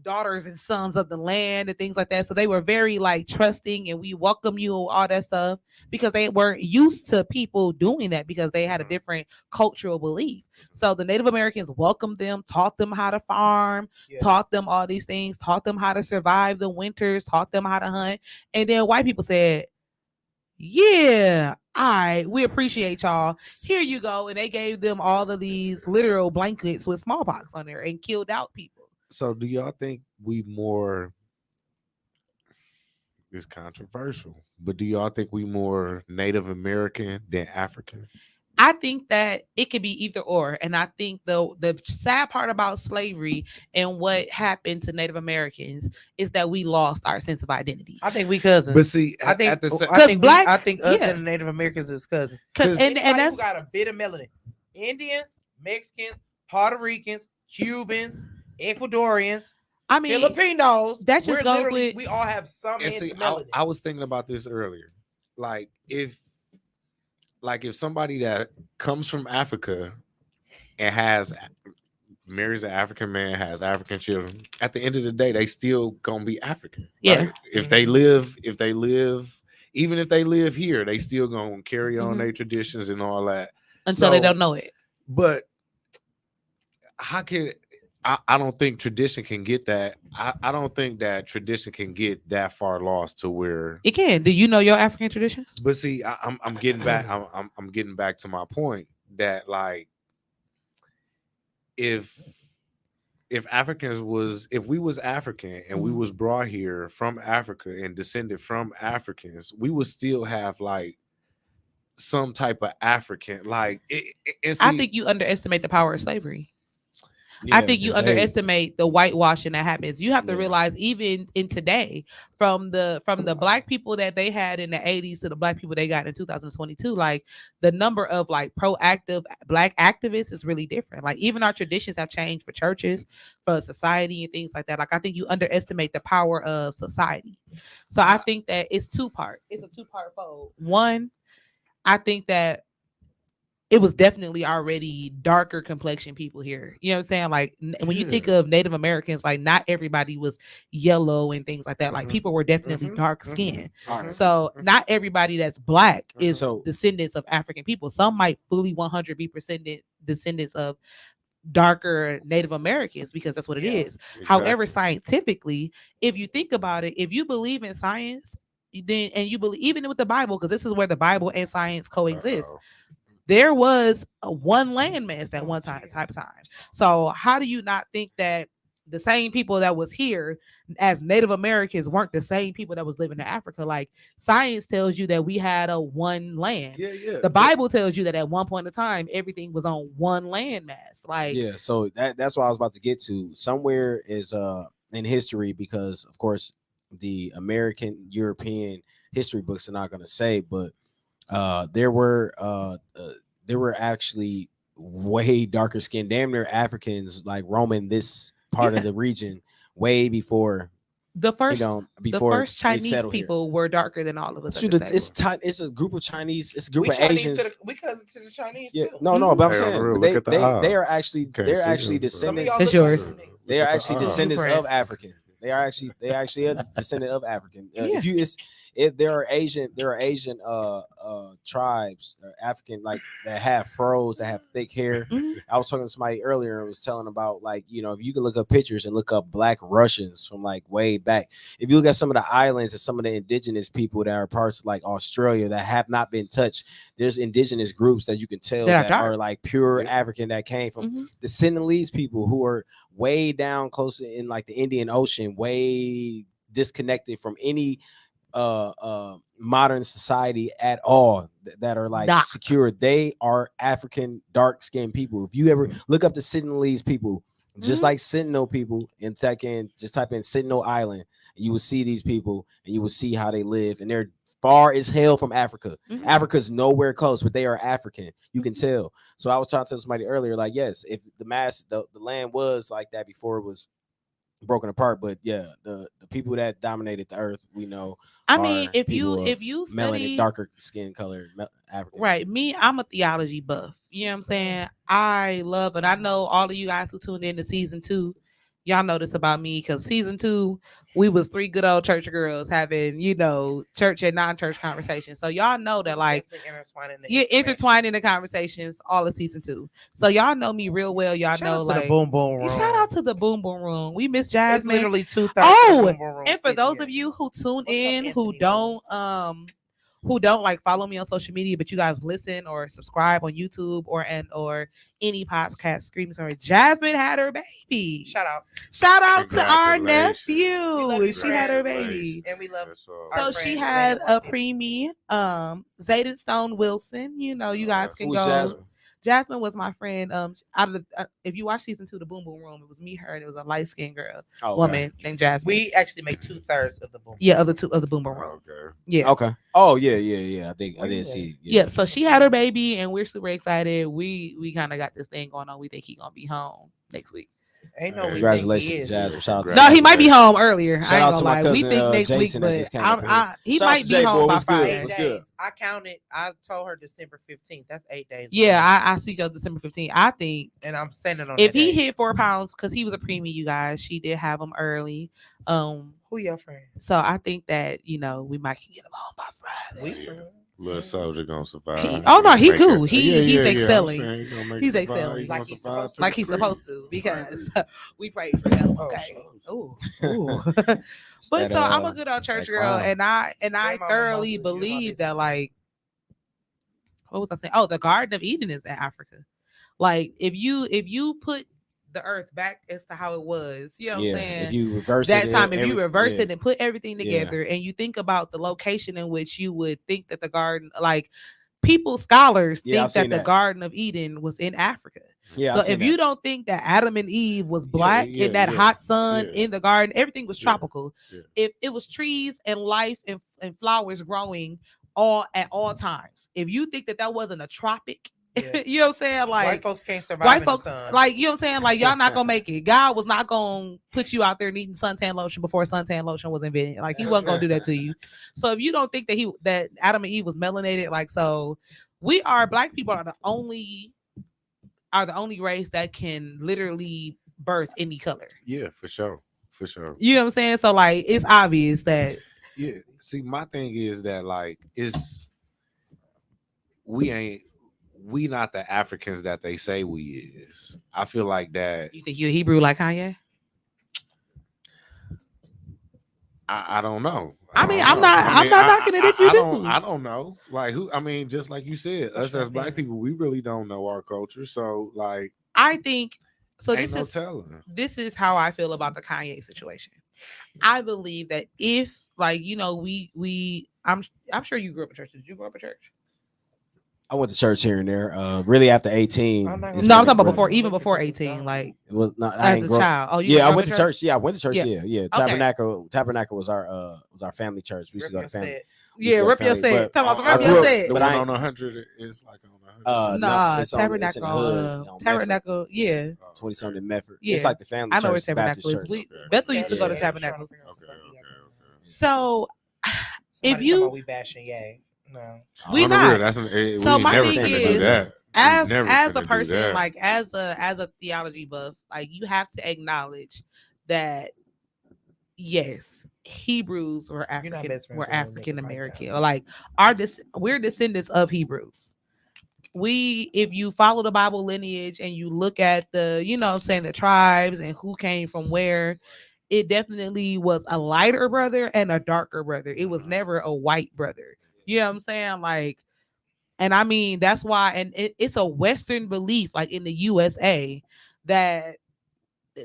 daughters and sons of the land and things like that. So they were very like trusting and we welcome you, all that stuff, because they weren't used to people doing that because they had a different cultural belief. So the Native Americans welcomed them, taught them how to farm, Yeah. taught them all these things, taught them how to survive the winters, taught them how to hunt. And then white people said, yeah, all right, we appreciate y'all. Here you go. And they gave them all of these literal blankets with smallpox on there and killed out people. So do y'all think we more? It's controversial, but do y'all think we more Native American than African? I think that it could be either or. And I think the sad part about slavery and what happened to Native Americans is that we lost our sense of identity. I think we cousins. But see, I think at the same, I think black- I think us yeah. and the Native Americans is cousins. And Anybody that's who got a bit of melanin. Indians, Mexicans, Puerto Ricans, Cubans, Ecuadorians, I mean, Filipinos. that just we're goes literally- with- we all have some and hint see, of melanin. I was thinking about this earlier. Like if somebody that comes from Africa and has marries an African man, has African children. At the end of the day, they still gonna be African. Yeah. Right? If they live, even if they live here, they still gonna carry on their traditions and all that Until they don't know it. But how can I don't think tradition can get that. I don't think that tradition can get that far lost to where it can. Do you know your African traditions? But see, I'm getting back. I'm getting back to my point that like if we was African and we was brought here from Africa and descended from Africans, we would still have like some type of African like. I think you underestimate the power of slavery. Yeah, I think you underestimate the whitewashing that happens. You have to Yeah. realize, even in today, from the black people that they had in the 80s to the black people they got in 2022, like the number of like proactive black activists is really different. Like even our traditions have changed for churches, for society, and things like that. Like I think you underestimate the power of society. So I think that it's two-part. It's a two-part fold. One, I think that it was definitely already darker complexion people here. You know what I'm saying? Like when you think of Native Americans, like not everybody was yellow and things like that. Like people were definitely dark skinned. So not everybody that's black is descendants of African people. Some might fully 100% descendants of darker Native Americans, because that's what it is. Exactly. However, scientifically, if you think about it, if you believe in science, then and you believe even with the Bible, because this is where the Bible and science coexist. There was a one landmass at one type of time. So how do you not think that the same people that was here as Native Americans weren't the same people that was living in Africa? Like science tells you that we had a one land. The Bible tells you that at one point in time, everything was on one landmass. Like so that's what I was about to get to. Somewhere is in history, because of course the American European history books are not going to say, but there were actually way darker skinned, damn near Africans, like roaming this part of the region way before the first Chinese people were darker than all of us. It's a group of Chinese. It's a group of Asians. We cousins to the Chinese too. No, but I'm saying they are actually descendants. It's yours. They are actually descendants of African. They are actually a descendant of African. There are Asian tribes, African, like that have froze, that have thick hair. I was talking to somebody earlier and was telling about, like, you know, if you can look up pictures and look up Black Russians from like way back, if you look at some of the islands and some of the indigenous people that are parts of like Australia that have not been touched, there's indigenous groups that you can tell that are like pure African, that came from the Sinhalese people, who are way down closer in like the Indian Ocean, way disconnected from any modern society at all, that are like secure. They are African dark skinned people. If you ever look up the Sinhalese people, just like Sentinel people, and just type in Sentinel Island, and you will see these people and you will see how they live, and they're far as hell from Africa. Africa's nowhere close, but they are African. You can tell. So I was talking to somebody earlier, like, yes, if the land was like that before it was broken apart, but yeah, the people that dominated the earth, we know. I mean, if you study darker skin color African, right? Me, I'm a theology buff. You know what I'm saying? I love, and I know all of you guys who tuned in to season 2. Y'all know this about me, because season 2, we was 3 good old church girls having, you know, church and non-church conversations. So y'all know that, like, you're intertwined in the conversations all of season 2. So y'all know me real well. Y'all know, like, the boom boom room. Shout out to the boom boom room. We miss Jasmine. It's literally 2/3. Oh, and for those of you who tune in, who don't like follow me on social media, but you guys listen or subscribe on YouTube or any podcast streaming service, Jasmine had her baby. Shout out to our nephew. She had her baby, and we love. So she had a preemie. Zayden Stone Wilson. You know, you guys can go. Jasmine was my friend. If you watch season 2, the Boom Boom Room, it was me, her, and it was a light skinned girl, woman named Jasmine. We actually made 2/3 of the Boom. Yeah, of the Boom Boom Room. Okay. Yeah. Okay. Oh yeah. I think I did see. Yeah. So she had her baby, and we're super excited. We kind of got this thing going on. We think he's gonna be home next week. Ain't no we think he Congratulations, is. Jasmine. Shout out to No, he might be home earlier. Shout I ain't out gonna to my lie. cousin, We think next week, Jason that but just came up here. he Shout out might to be Jay, boy. home by What's good? Friday. 8 What's good? days. I counted. I told her December 15th. That's 8 days. Yeah, away. I see y'all December 15th. I think and I'm standing on. if that he day. hit 4 pounds, because he was a preemie, you guys, she did have him early. Who your friend? So I think that we might can get him home by Friday. We friends. Little soldier gonna survive. He Make cool. it- He's I'm excelling. saying he gonna make He's it survive. excelling. He Like gonna he's survive supposed to Like the he's grave. supposed to, because we prayed for him. Oh, Okay. sure. Ooh. Ooh. But so I'm a good old church that girl, crown. and I Grandma thoroughly mimosas, you know, believe this that, is- like, what was I saying? Oh, the Garden of Eden is in Africa. Like, if you put the earth back as to how it was, you know what I'm saying? If you reverse That it, time, if you reverse yeah. it and put everything Yeah. together, and you think about the location in which you would think that the garden, like, scholars Yeah, think I've that seen the that. Garden of Eden was in Africa. Yeah, So I've seen if that. you don't think that Adam and Eve was black yeah, in that yeah, hot sun yeah. in the garden, everything was Yeah, tropical. yeah. If it was trees and life and flowers growing all at all times, if you think that wasn't a tropic, Yeah. you know what I'm saying? Like, white folks can't survive. white in folks, the sun. like, you know what I'm saying? Like, y'all not gonna make it. God was not gonna put you out there needing suntan lotion before suntan lotion was invented. Like, he wasn't gonna do that to you. So if you don't think that Adam and Eve was melanated, like, so black people are the only race that can literally birth any color. Yeah, for sure. For sure. You know what I'm saying? So, like, it's obvious that Yeah. See, my thing is that, like, we not the Africans that they say we is. I feel like that. you think you're Hebrew like Kanye. I don't know. I mean, don't I'm know. not- I'm not knocking it if you do. I don't know. Like, who? I mean, just like you said, us your as black opinion? people, we really don't know our culture. So, like, I think so. ain't no telling. This is how I feel about the Kanye situation. I believe that if, like, I'm sure you grew up in church. Did you grow up in church? I went to church here and there. Really, after 18. I'm not it's No, I'm really talking about grown. before, even before 18. Like, It was not. I as ain't a grow. child. Oh, you Yeah, I grew up went in to church. Yeah, I went to church. Yeah. Yeah. Okay. Tabernacle was our family church. We used to go to Rip family. said, We used Yeah, to go rip to your family, set. but Talking about I rip grew your up- set. The but one I on ain't- 100 is like on 100. Nah, it's in Tabernacle. the hood, on Tabernacle. Yeah, 20 something Medford. Yeah. It's like the family I know where church, Baptist Tabernacle is. church. We Okay. Bethel used to go to Yeah. Tabernacle. Okay. So Somebody you- talking about we bashing Ye. No. We On the not. real, that's So we my never thing finna is, do that. as never a finna do person, that. like, as a theology buff, like, you have to acknowledge that, yes, Hebrews were You're not best friends with no nigga African American, right or like we're descendants of Hebrews. If you follow the Bible lineage and you look at the, you know what I'm saying, the tribes and who came from where, it definitely was a lighter brother and a darker brother. It was never a white brother. You know what I'm saying? Like, and I mean, that's why, and it's a Western belief, like in the USA, that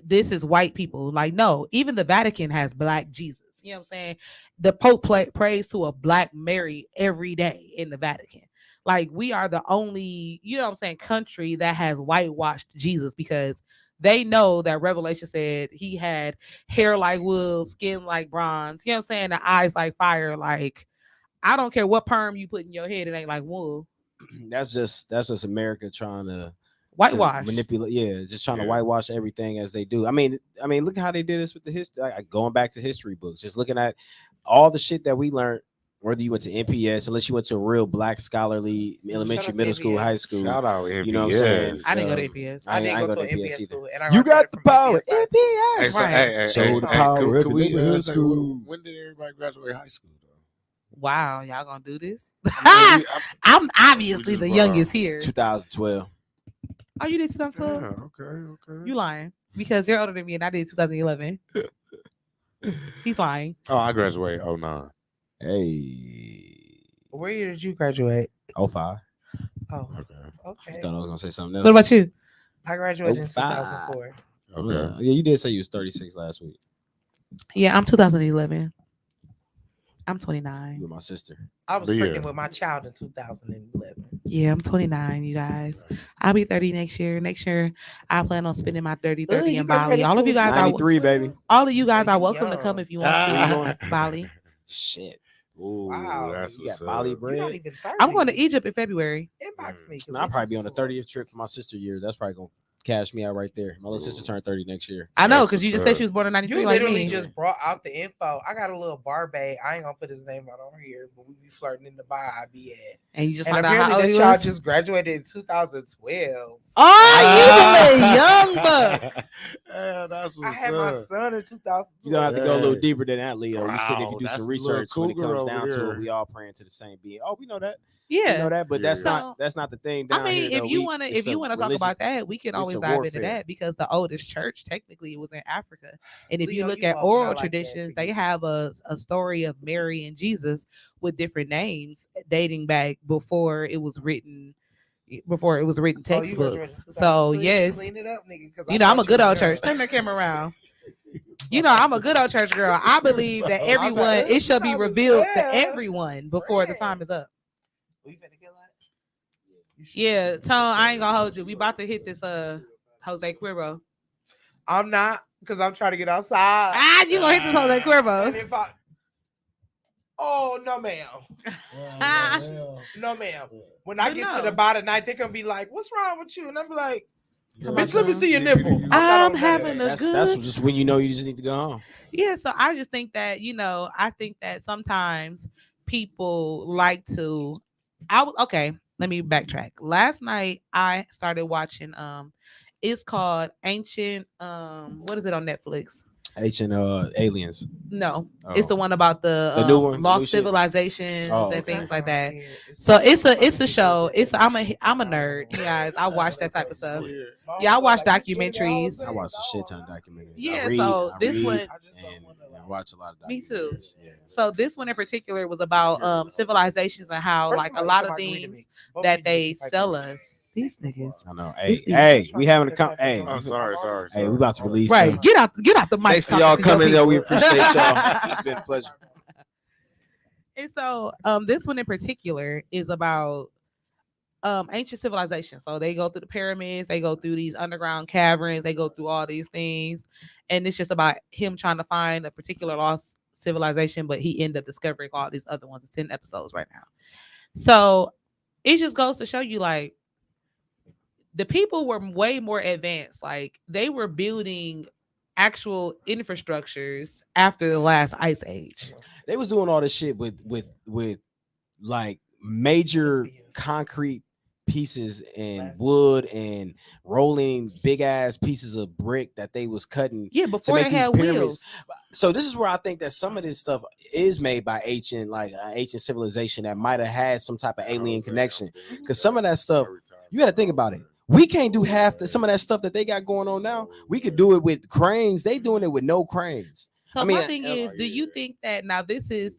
this is white people. Like, no, even the Vatican has black Jesus. You know what I'm saying? The Pope prays to a black Mary every day in the Vatican. Like, we are the only, you know what I'm saying, country that has whitewashed Jesus, because they know that Revelation said he had hair like wool, skin like bronze, you know what I'm saying, the eyes like fire. Like, I don't care what perm you put in your head, it ain't like wool. That's just America trying to Whitewash. manipulate. Yeah, just trying to Yeah. whitewash everything as they do. I mean, look how they did this with the history. Like, going back to history books, just looking at all the shit that we learned. Whether you went to NPS, unless you went to a real black scholarly elementary, out to middle school, NPS. high school. Shout out NPS. You know what I'm saying? I didn't go to So, APS. I didn't ain't go to an NPS NPS either. school. And I You got graduated the from power, NPS high school. Hey, NPS. so, Right. hey, Show hey, the hey, power could of we, the neighborhood say, school. when did everybody graduate high school, though? Wow, y'all gonna do this? I mean, I'm obviously just the brought youngest up. here. 2012. Oh, you did Yeah, 2012? okay. You lying, because you're older than me and I did 2011. He's lying. Oh, I graduated 09. Hey. Where year did you graduate? 05. Oh, Okay. I okay. thought I was gonna say something else. What about you? I graduated in 05. 2004. Okay. Yeah, you did say you was 36 last week. Yeah, I'm 2011. I'm You 29. with my sister. I was But yeah. pregnant with my child in 2011. Yeah, I'm 29, you guys. I'll be 30 next year. Next year, I plan on spending my 30 Ugh, in you Bali. graduated All of you school guys in are 93, baby. all of you guys Oh, are you welcome to young. come if you want Where you to. going? Bali. Shit. Ooh, Wow, that's you what's got Bali up. You're not bread. even 30. I'm going to Egypt in February. Inbox me. 'cause I'll we probably be on the 52. 30th trip for my sister year. That's probably gonna cash me out right there. My little sister turned 30 next year. I know, That's because you what's just said up. she was born in '93. You like literally me. just brought out the info. I got a little barbae. I ain't gonna put his name out on here, but we be flirting in the bar I be at. And you just And found out how apparently old that he child was. just graduated in 2012. Oh, you the young buck. Yeah, that's I what's had my up. son in 2012. You gonna have to go a little Hey. deeper than that, Leo. You said if you Wow, do that's some the little research when it cougar comes over down to there. it, we all praying to the same being. Oh, we know that. Yeah. We know that, but that's So, not the thing down I mean, here. if you want to, talk about that, we can it's always a dive into warfare. that because the oldest church technically was in Africa. And if you Leo, look you at walking oral out like that, traditions, they forget have a story of Mary and Jesus with different names dating back before it was written. Before it was written Oh, you graduated in textbooks. So 2003? yes, Clean it up, nigga. you know I'm a good old church. Turn that camera around. You know I'm a good old church girl. I believe that I was like, everyone it shall be revealed to 2012. everyone before the time is up. We finna kill that? Yeah, Tone, I ain't gonna hold you. We about to hit this Jose Cuervo. I'm not, because I'm trying to get outside. Ah, you gonna hit this Jose And Cuervo. if I Oh no, ma'am. No, ma'am. When I But get no. to the bar tonight, they're gonna be like, "What's wrong with you?" And I'm like, Come on, "Bitch, let me Tone. see your nipple." I'm not I'm on having that. a That's good just when you know you just need to go home. Yeah, so I just think that, I think that sometimes people like to okay, let me backtrack. Last night I started watching it's called Ancient what is it on Netflix? Ancient aliens. No, it's the Oh. one about the The new one, the new lost shit? civilizations Oh, and okay. things like that. So it's a show. I'm a nerd, you guys. I watch that type of stuff. Yeah, I watch documentaries. I watch a shit ton of documentaries. Yeah, I read, so I this read, one- and watch a lot of documentaries. Me too. Yeah. So this one in particular was about civilizations and how like a lot of things that they sell us. These niggas. I know. This Hey, thing- we having a Hey, Oh, sorry. Hey, we about to release. Right. Get out the mic. Thanks for talking y'all to your coming. Yo, we people. appreciate y'all. It's been a pleasure. And so this one in particular is about ancient civilization. So they go through the pyramids, they go through these underground caverns, they go through all these things, and it's just about him trying to find a particular lost civilization, but he ended up discovering all these other ones. It's 10 episodes right now. So it just goes to show you like the people were way more advanced. Like they were building actual infrastructures after the last ice age. They was doing all this shit with like major concrete pieces and wood and rolling big ass pieces of brick that they was cutting. Yeah, before make they these had pyramids. wheels. So this is where I think that some of this stuff is made by ancient civilization that might have had some type of alien connection. Because some of that stuff, you got to think about it. We can't do some of that stuff that they got going on now. We could do it with cranes. They doing it with no cranes. So my thing is, do you think that now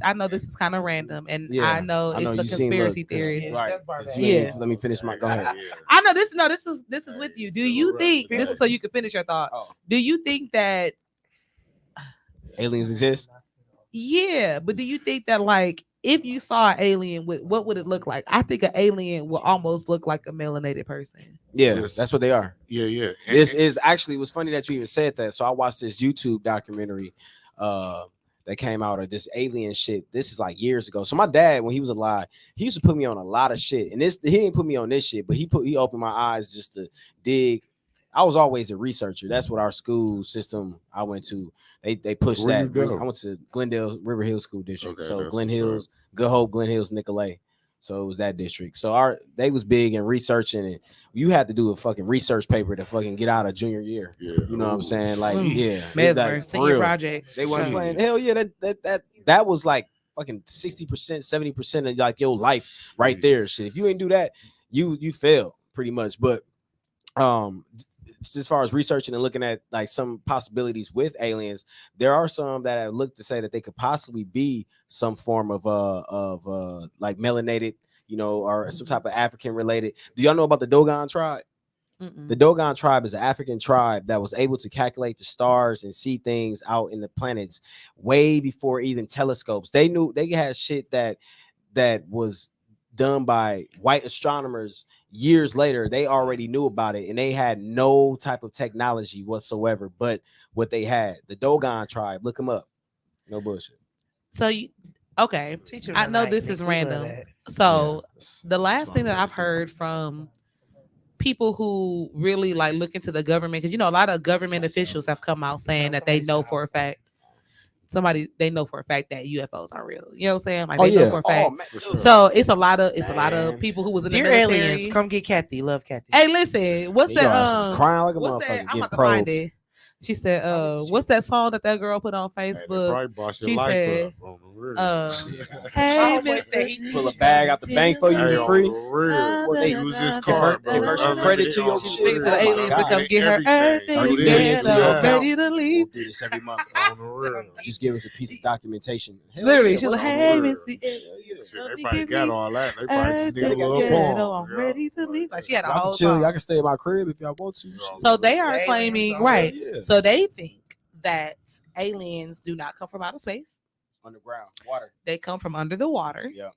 I know this is kind of random, and I know it's a conspiracy theory. Right. Yeah. Let me finish my. Go ahead. I know this. No, this is with you. Do you think this is so you can finish your thought? Oh. Do you think that? Aliens exist? Yeah, but do you think that like if you saw an alien, what would it look like? I think an alien will almost look like a melanated person. Yeah, Yes. that's what they are. Yeah. This is actually, it was funny that you even said that. So I watched this YouTube documentary that came out of this alien shit. This is like years ago. So my dad, when he was alive, he used to put me on a lot of shit. And he didn't put me on this shit, but he opened my eyes just to dig. I was always a researcher. That's what our school system I went to. They pushed Where that. you go? I went to Glendale River Hill School District. Okay, So that's Glen what's Hills, Good Hope, Glen Hills, Nicolay. So it was that district. So they was big in researching, and you had to do a fucking research paper to fucking get out of junior year. Yeah. You know what I'm saying? Like, Mm. yeah, Mesmer, like, for senior real. projects. They weren't Jeez. playing. Hell yeah, that was like fucking 60%, 70% of like your life right there. Shit, if you ain't do that, you fail pretty much. But as far as researching and looking at like some possibilities with aliens, there are some that have looked to say that they could possibly be some form of like melanated, or some type of African related. Do y'all know about the Dogon tribe? Mm-mm. The Dogon tribe is an African tribe that was able to calculate the stars and see things out in the planets way before even telescopes. They knew they had shit that was done by white astronomers years later. They already knew about it, and they had no type of technology whatsoever. But what they had, the Dogon tribe, look them up. No bullshit. So okay. Teach 'em I know tonight, this Nick. is We love random. that. So Yeah, the last thing that I've heard from people who really like look into the government, because a lot of government officials have come out saying that they know for a fact they know for a fact that UFOs are real. You know what I'm saying? Like they know for a fact. man. So it's a lot of people who was in Dear the military. aliens, come get Kathy. Love Kathy. Hey, listen, what's Yo, that? crying like a What's motherfucker that? I'm getting about to find probed. it. She said, what's that song that girl put on Hey, they Facebook? probably boss your She life said, up on the real. hey, Homeboy said he Pull a bag out the bank for you Hey, for on free. the real. What They they- use this card, bro. convert It's your credit to unlimited your on She the shit. sings to the real. aliens to God. come get her Everything. everything 30 million to together, your ready account. to We'll leave. do this every month. On the real. Just give us a piece of documentation. Hell Literally, yeah, she was like, what else? hey, real. Missy. Shit, they probably got all that. They probably just need a everything little together, bomb. I'm ready to leave. Like she had a Y'all whole can chill. song. Y'all can stay at my crib if y'all want to. So they are Aliens claiming, are right? Yeah. So they think that aliens do not come from outer space. Underground water. They come from under the water. Yeah.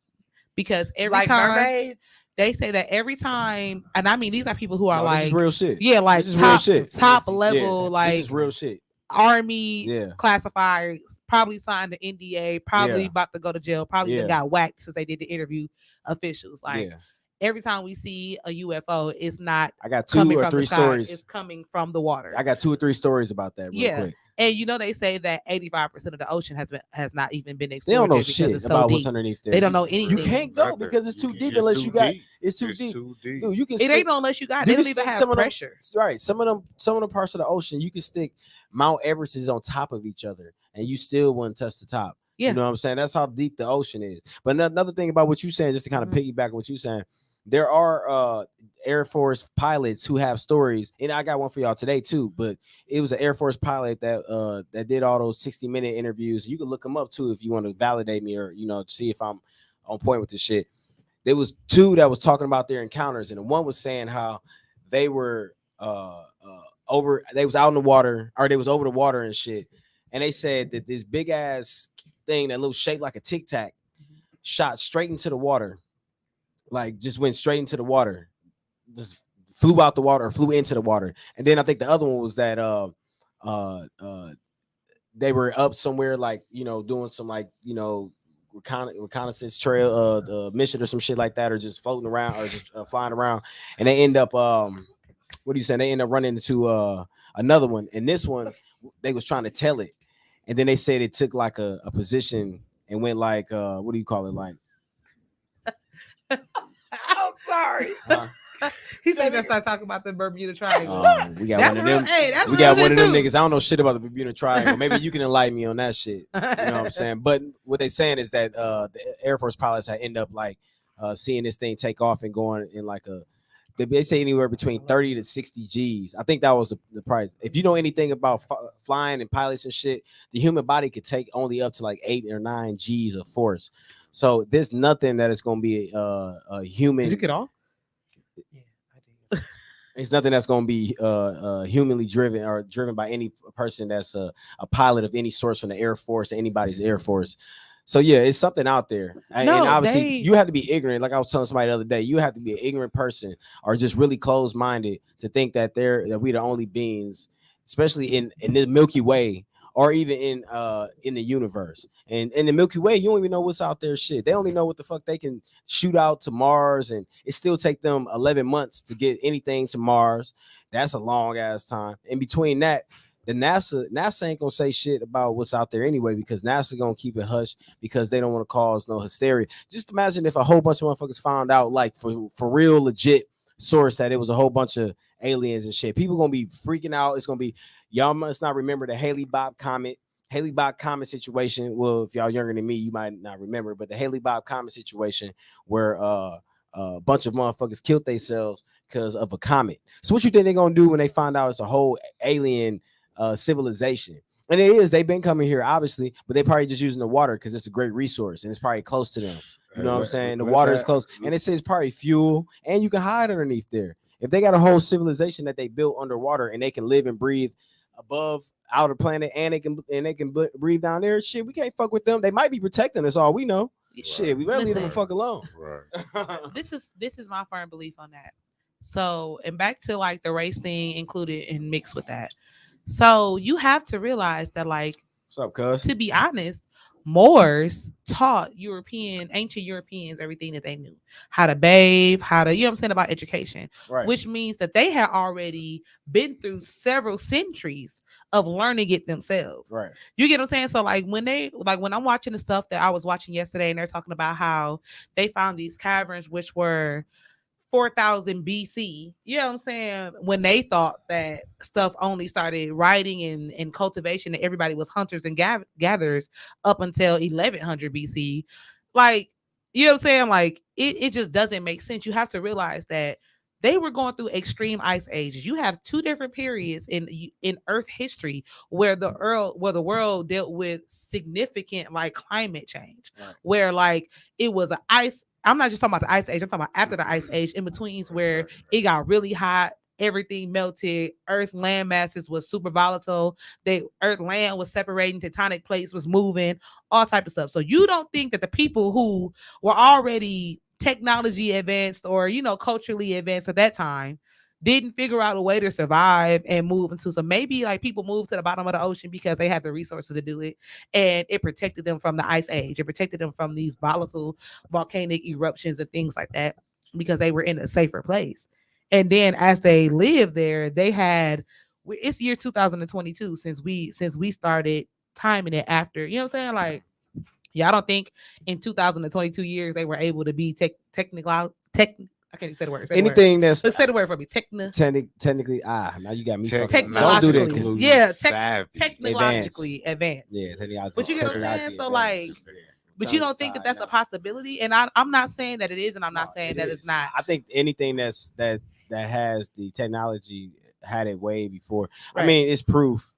Because every Like time mermaids. they say that every time, and I mean these are people who are No, this is like, real shit. yeah, like This is real top, shit. top Yeah, level, like this is real shit. army Yeah. classifiers, probably signed the NDA, probably Yeah. about to go to jail, probably even Yeah. got whacked since they did the interview officials. Like Yeah. every time we see a UFO, it's not I got coming 2 or from 3 the sky, stories. it's coming from the water. I got 2 or 3 stories about that real Yeah. quick. And they say that 85% of the ocean has not even been They explored don't know yet because shit it's so about deep. what's underneath there. They don't know You anything. can't go because it's too deep unless you got. It's too deep. Dude, you can It stick, ain't unless you got. you They don't can even stick have some of them- pressure. right. Some of them parts of the ocean you can stick Mount Everest is on top of each other and you still wouldn't touch the top. Yeah. You know what I'm saying? That's how deep the ocean is. But another thing about what you're saying, just to kind of Mhm. piggyback on what you're saying, there are Air Force pilots who have stories, and I got one for y'all today too. But it was an Air Force pilot that did all those 60-minute interviews. You can look them up too if you want to validate me or see if I'm on point with this shit. There was 2 that was talking about their encounters, and one was saying how they were they was out in the water, or they was over the water and shit, and they said that this big ass thing that looked shaped like a tic tac shot straight into the water, like just went straight into the water, just flew out the water or flew into the water. And then I think the other one was that they were up somewhere like doing some like reconnaissance trail the mission or some shit like that, or just floating around or just flying around, and they end up what are you saying? They end up running into another one, and this one they was trying to tell it, and then they said it took like a position and went like what do you call it, like I'm sorry. He said let's start talking about the Bermuda Triangle. we got That's one of real. them. Hey, that's We got real one of them shit, niggas. I don't know shit about the Bermuda Triangle. Maybe you can enlighten me on that shit. You know what I'm saying? But what they saying is that the Air Force pilots had end up like seeing this thing take off and going in like they say anywhere between 30 to 60 G's. I think that was the price. If you know anything about flying and pilots and shit, the human body could take only up to like 8 or 9 G's of force. So there's nothing that is going to be a human. Did you get off? Yeah, I did. It's nothing that's going to be humanly driven or driven by any person that's a pilot of any source from the Air Force or anybody's Air Force. So yeah, it's something out there. And obviously you have to be ignorant. Like I was telling somebody the other day, you have to be an ignorant person or just really closed-minded to think that we the only beings, especially in the Milky Way or even in the universe. And in the Milky Way, you don't even know what's out there. Shit, they only know what the fuck they can shoot out to Mars, and it still take them 11 months to get anything to Mars. That's a long ass time. In between that, the NASA ain't gonna say shit about what's out there anyway, because NASA gonna keep it hush because they don't want to cause no hysteria. Just imagine if a whole bunch of motherfuckers found out, like for real, legit source, that it was a whole bunch of aliens and shit. People gonna be freaking out. It's gonna be, y'all must not remember the Haley-Bob comet situation. Well, if y'all younger than me, you might not remember, but the Haley-Bob comet situation where a bunch of motherfuckers killed themselves because of a comet. So what you think they're gonna do when they find out it's a whole alien civilization? And it is, they've been coming here obviously, but they probably just using the water because it's a great resource and it's probably close to them. You know what I'm saying? The water is close, and it says probably fuel, and you can hide underneath there. If they got a whole civilization that they built underwater and they can live and breathe above outer planet, and they can breathe down there, shit, we can't fuck with them. They might be protecting us, all we know. Right. Shit, we better leave them the fuck alone. Right. This is my firm belief on that. So, and back to like the race thing included and mixed with that. So you have to realize that, like, what's up, cuz? To be honest, Moors taught ancient Europeans everything that they knew, how to bathe, how to, you know what I'm saying, about education, Right. which means that they had already been through several centuries of learning it themselves. Right. You get what I'm saying? So when I'm watching the stuff that I was watching yesterday, and they're talking about how they found these caverns, which were 4000 BC, you know what I'm saying? When they thought that stuff only started writing and cultivation, and everybody was hunters and gatherers up until 1100 BC. Like, you know what I'm saying? Like, it just doesn't make sense. You have to realize that they were going through extreme ice ages. You have two different periods in Earth history where the world dealt with significant like climate change, Right. where like it was an ice. I'm not just talking about the ice age. I'm talking about after the ice age, in betweens where it got really hot, everything melted, Earth land masses was super volatile. Earth land was separating, tectonic plates was moving, all type of stuff. So you don't think that the people who were already technology advanced or culturally advanced at that time didn't figure out a way to survive and move into, so maybe like people moved to the bottom of the ocean because they had the resources to do it, and it protected them from the ice age. It protected them from these volatile volcanic eruptions and things like that because they were in a safer place. And then as they lived there, they had, it's year 2022 since we started timing it after, you know what I'm saying? Like, yeah, I don't think in 2022 years they were able to be I can't even say the word. Anything that's Let's say the word for me. Technically, now you got me. Don't do that. Yeah, savvy. technologically advanced. Yeah, technology. But you get what I'm saying? So like, but you don't think that that's a possibility? And I'm not saying that it is, and I'm not saying that it's not. I think anything that has the technology had it way before. Right. I mean, it's proof.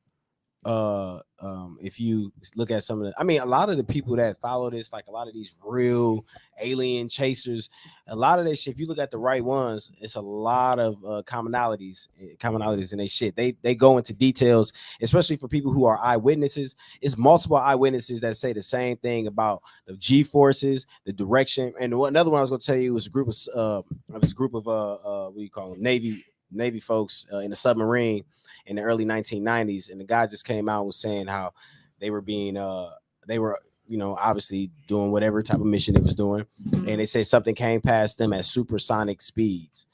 If you look at some of a lot of the people that follow this, like a lot of these real alien chasers, a lot of that shit, if you look at the right ones, it's a lot of commonalities in they shit. They go into details, especially for people who are eyewitnesses. It's multiple eyewitnesses that say the same thing about the G forces, the direction. And another one I was going to tell you was a group of what do you call them, Navy folks in a submarine in the early 1990s, and the guy just came out and was saying how they were obviously doing whatever type of mission it was doing, and they said something came past them at supersonic speeds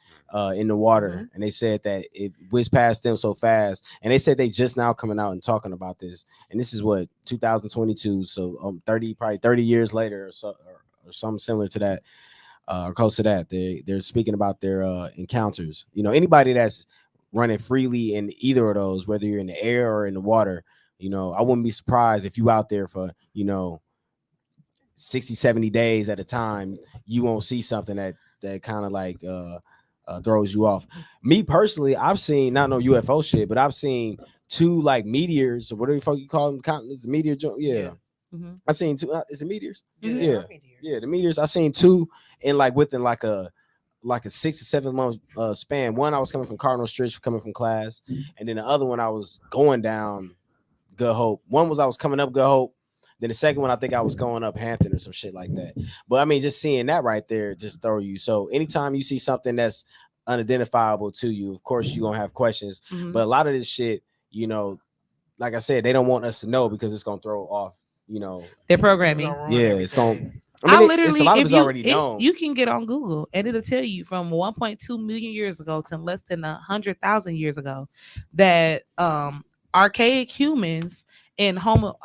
in the water, and they said that it whizzed past them so fast, and they said they just now coming out and talking about this, and this is what 2022, so 30 years later or so, or something similar to that. Or close to that, they're speaking about their encounters. Anybody that's running freely in either of those, whether you're in the air or in the water, I wouldn't be surprised if you out there for 60, 70 days at a time, you won't see something that kind of like throws you off. Me personally, I've seen not no UFO shit, but I've seen two like meteors or whatever the fuck you call them, meteor jump. Yeah. Mm-hmm. I seen two. Is it meteors? Yeah. The meteors. I seen two in like within like a 6 to 7 month span. One I was coming from Cardinal Stritch, coming from class, and then the other one I was going down Good Hope. One was I was coming up Good Hope. Then the second one I think I was going up Hampton or some shit like that. But I mean, just seeing that right there just throw you. So anytime you see something that's unidentifiable to you, of course you're gonna have questions. Mm-hmm. But a lot of this shit, like I said, they don't want us to know because it's gonna throw off. Their programming. Yeah, it's gonna. Literally, a lot of it's already known. You can get on Google and it'll tell you from 1.2 million years ago to less than 100,000 years ago that archaic humans and Homo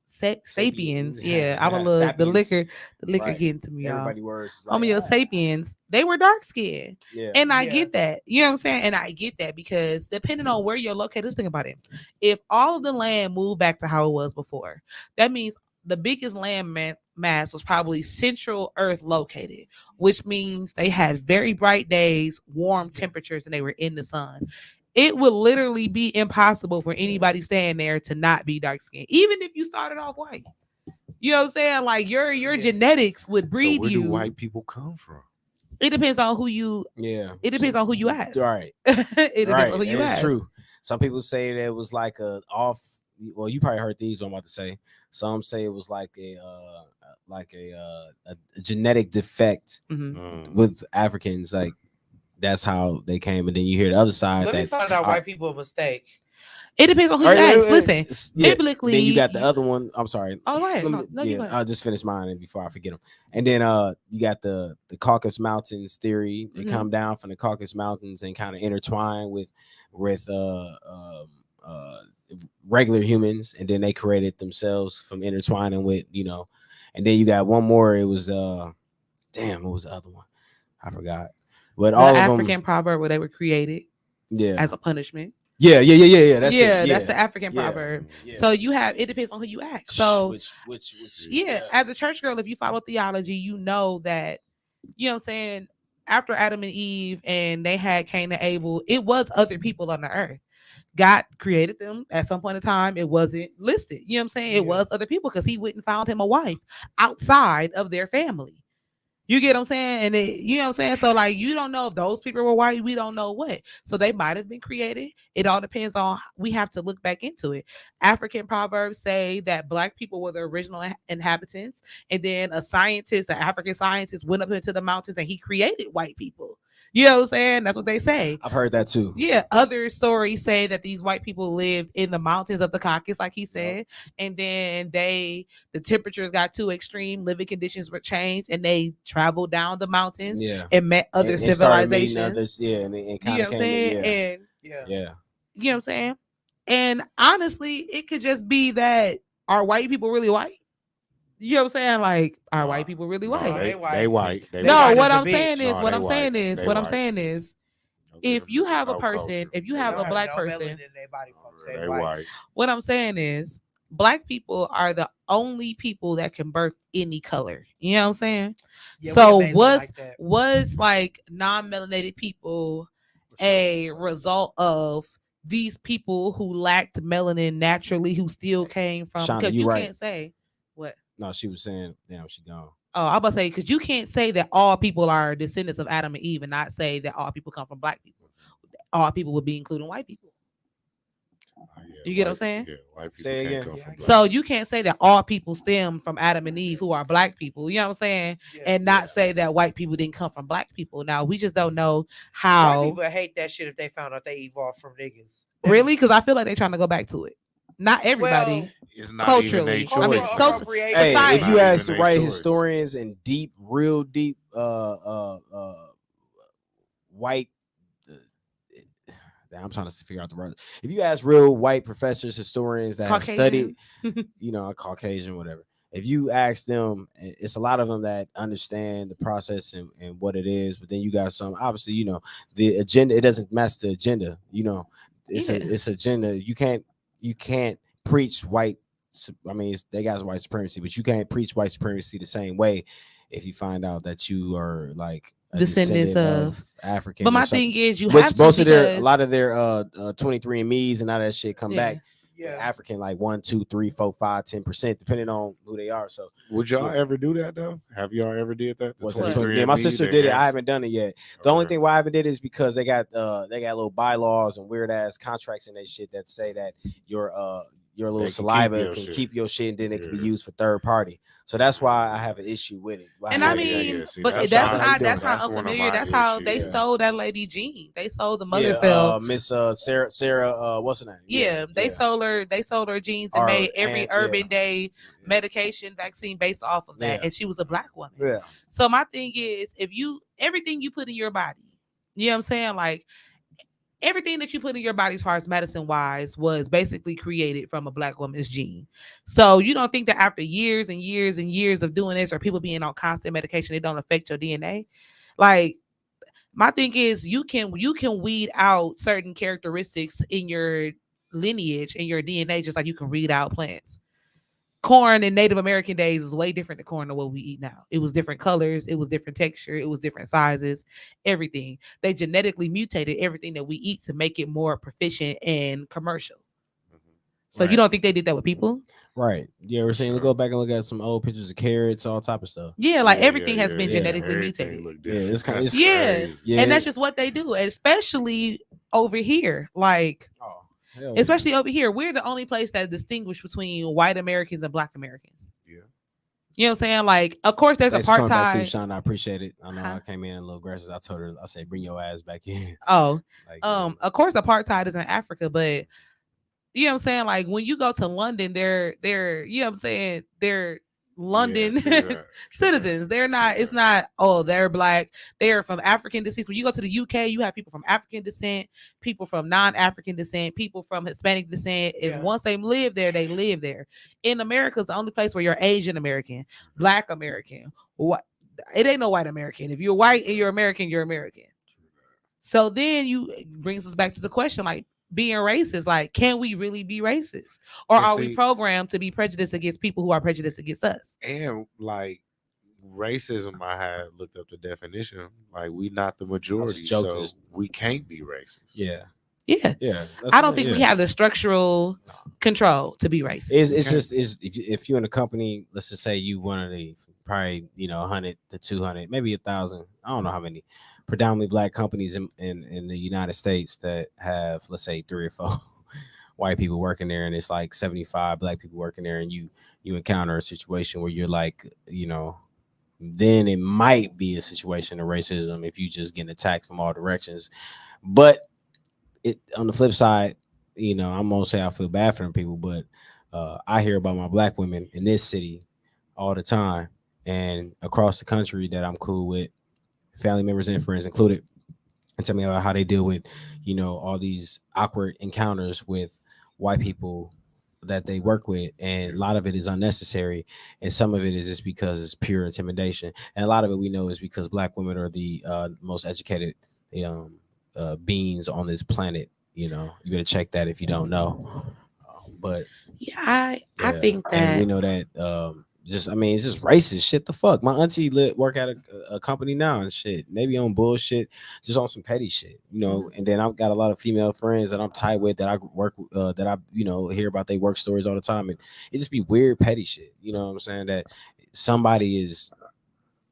sapiens. Yeah, I would love the liquor right. Getting to me, y'all. Everybody words like Homo sapiens, they were dark skinned. Yeah. And I get that. You know what I'm saying? And I get that because depending on where you're located, let's think about it. If all of the land moved back to how it was before, that means the biggest land mass was probably central Earth located, which means they had very bright days, warm temperatures, and they were in the sun. It would literally be impossible for anybody staying there to not be dark skinned, even if you started off white. You know what I'm saying? Like your genetics would breed so where you. Do white people come from? It depends on who you. Yeah. It depends on who you ask. Right. It depends on who you ask. It's true. Some people say that it was like a off. Well, you probably heard these. What I'm about to say. Some say it was like a genetic defect with Africans. Like that's how they came, and then you hear the other side. Let me find out white people a mistake. It depends on who you ask. Listen, yeah. biblically, Then you got the other one. I'm sorry. Oh, go ahead. I'll just finish mine before I forget them. And then you got the Caucasus Mountains theory. They come down from the Caucasus Mountains and kind of intertwine with regular humans, and then they created themselves from intertwining with, and then you got one more. It was what was the other one? I forgot. But all of them, African proverb where they were created, as a punishment. Yeah. That's that's the African proverb. Yeah. So you have, it depends on who you ask. So which as a church girl, if you follow theology, you know that, you know what I'm saying, after Adam and Eve and they had Cain and Abel, it was other people on the earth. God created them at some point in time. It wasn't listed. You know what I'm saying? It was other people because he wouldn't found him a wife outside of their family. You get what I'm saying? And you know what I'm saying? So like, you don't know if those people were white. We don't know what. So they might have been created. It all depends on, we have to look back into it. African proverbs say that black people were the original inhabitants. And then an African scientist went up into the mountains and he created white people. You know what I'm saying? That's what they say. I've heard that too. Yeah. Other stories say that these white people lived in the mountains of the Caucasus, like he said. And then the temperatures got too extreme. Living conditions were changed and they traveled down the mountains and met other civilizations. Others, and you know what I'm saying? And you know what I'm saying? And honestly, it could just be that, are white people really white? You know what I'm saying? Like, are white people really white? They white. What I'm saying is, if you have a person, if you have a black person, they white. What I'm saying is, black people are the only people that can birth any color. You know what I'm saying? Yeah, so was like non-melanated people a result of these people who lacked melanin naturally, who still came from? Because you can't say what. No, she was saying, damn, she gone. Oh, I'm about to say, because you can't say that all people are descendants of Adam and Eve and not say that all people come from black people. All people would be including white people. You get what I'm saying? Yeah, white people can't come from black. So you can't say that all people stem from Adam and Eve who are black people. You know what I'm saying? And not say that white people didn't come from black people. Now, we just don't know how. White people hate that shit if they found out they evolved from niggas. Really? Because I feel like they're trying to go back to it. Not everybody. It's not culturally. I mean, if you ask the right historians and real deep, white, I'm trying to figure out the word. If you ask real white professors, historians that Caucasian. Have studied, Caucasian, whatever. If you ask them, it's a lot of them that understand the process and what it is. But then you got some, obviously, the agenda. It doesn't match the agenda. It's agenda. You can't preach white. I mean, they got white supremacy, but you can't preach white supremacy the same way if you find out that you are like descendants of African. But my thing is, you have most of a lot of their 23andMe's and all that shit come back. Yeah. African, like 1, 2, 3, 4, 5, 10%, depending on who they are. So, would y'all ever do that though? Have y'all ever did that? Yeah, my sister did it. I haven't done it yet. The only thing why I haven't did it is because they got little bylaws and weird ass contracts and that shit that say that your little saliva can keep your shit and then it can be used for third party. So that's why I have an issue with it. And I mean, but that's not unfamiliar. That's how they sold that lady Jean. They sold the mother cell. Miss Sarah, what's her name? Yeah, they sold her genes and made every Urban Day medication vaccine based off of that. And she was a black woman. Yeah. So my thing is, everything you put in your body, you know what I'm saying? Like, everything that you put in your body as far as medicine wise was basically created from a black woman's gene. So you don't think that after years and years and years of doing this or people being on constant medication, it don't affect your DNA? Like, my thing is, you can weed out certain characteristics in your lineage and your DNA, just like you can weed out plants. Corn in Native American days is way different than corn than what we eat now. It was different colors, it was different texture, it was different sizes, everything. They genetically mutated everything that we eat to make it more proficient and commercial. So you don't think they did that with people? Right. Yeah, we're saying go back and look at some old pictures of carrots, all type of stuff. Yeah, like everything has been genetically mutated. It's kind of and that's just what they do, especially over here. Like, especially over here, we're the only place that distinguish between white Americans and black Americans. Yeah. You know what I'm saying? Like, of course, there's apartheid. Sean, I appreciate it. I know I came in a little aggressive. I told her, I said, bring your ass back in. Of course, apartheid is in Africa, but You know what I'm saying? Like when you go to London, they're you know what I'm saying, they're London citizens. They're not, it's not, oh, they're black, they're from African descent. When you go to the UK, you have people from African descent, people from non-African descent, people from Hispanic descent. Is once they live there, they live there. In America, it's the only place where you're Asian American, Black American. What, it ain't no white American. If you're white and you're American, you're American. So then you, it brings us back to the question, like being racist, like can we really be racist, or are we programmed to be prejudiced against people who are prejudiced against us? And like racism, I had looked up the definition. Like we not the majority, so we can't be racist. Yeah. I don't think we have the structural control to be racist. It's just if you're in a company, let's just say you one of the probably 100 to 200, maybe 1,000. I don't know how many predominantly black companies in the United States that have, let's say, 3 or 4 white people working there, and it's like 75 black people working there, and you encounter a situation where you're like, then it might be a situation of racism if you just getting attacked from all directions. But it, on the flip side, I'm gonna say I feel bad for them people, but I hear about my black women in this city all the time and across the country that I'm cool with, family members and friends included, and tell me about how they deal with, all these awkward encounters with white people that they work with, and a lot of it is unnecessary, and some of it is just because it's pure intimidation, and a lot of it we know is because black women are the most educated beings on this planet. You better check that if you don't know. But I think that we know that. It's just racist shit. The fuck, my auntie work at a company now and shit. Maybe on bullshit, just on some petty shit, And then I've got a lot of female friends that I'm tied with that I work that I hear about their work stories all the time, and it just be weird petty shit. You know what I'm saying? That somebody is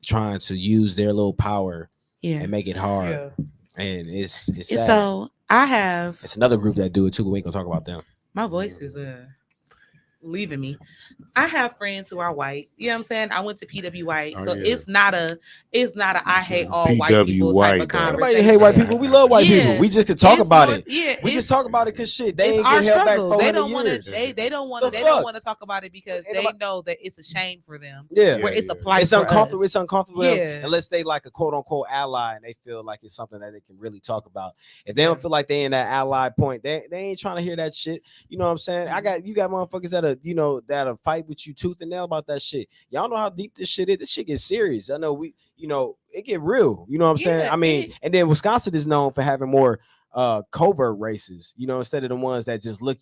trying to use their little power and make it hard, and it's sad. So it's another group that do it too, but we ain't gonna talk about them. My voice is leaving me. I have friends who are white. You know what I'm saying? I went to PW White. It's not a I hate all white people type of conversation. Nobody hate white people. We love white people. We just could talk about it. We just talk about it because shit, they ain't get held back 400 They don't want years. to they don't want to talk about it because they know that it's a shame for them. Where it's a plight. It's uncomfortable. It's uncomfortable unless they like a quote unquote ally and they feel like it's something that they can really talk about. If they don't feel like they in that ally point, they ain't trying to hear that shit. You know what I'm saying? You got motherfuckers that'll fight with you tooth and nail about that shit. Y'all know how deep this shit is. This shit gets serious. I know it get real. You know what I'm saying? And then Wisconsin is known for having more covert races, instead of the ones that just look,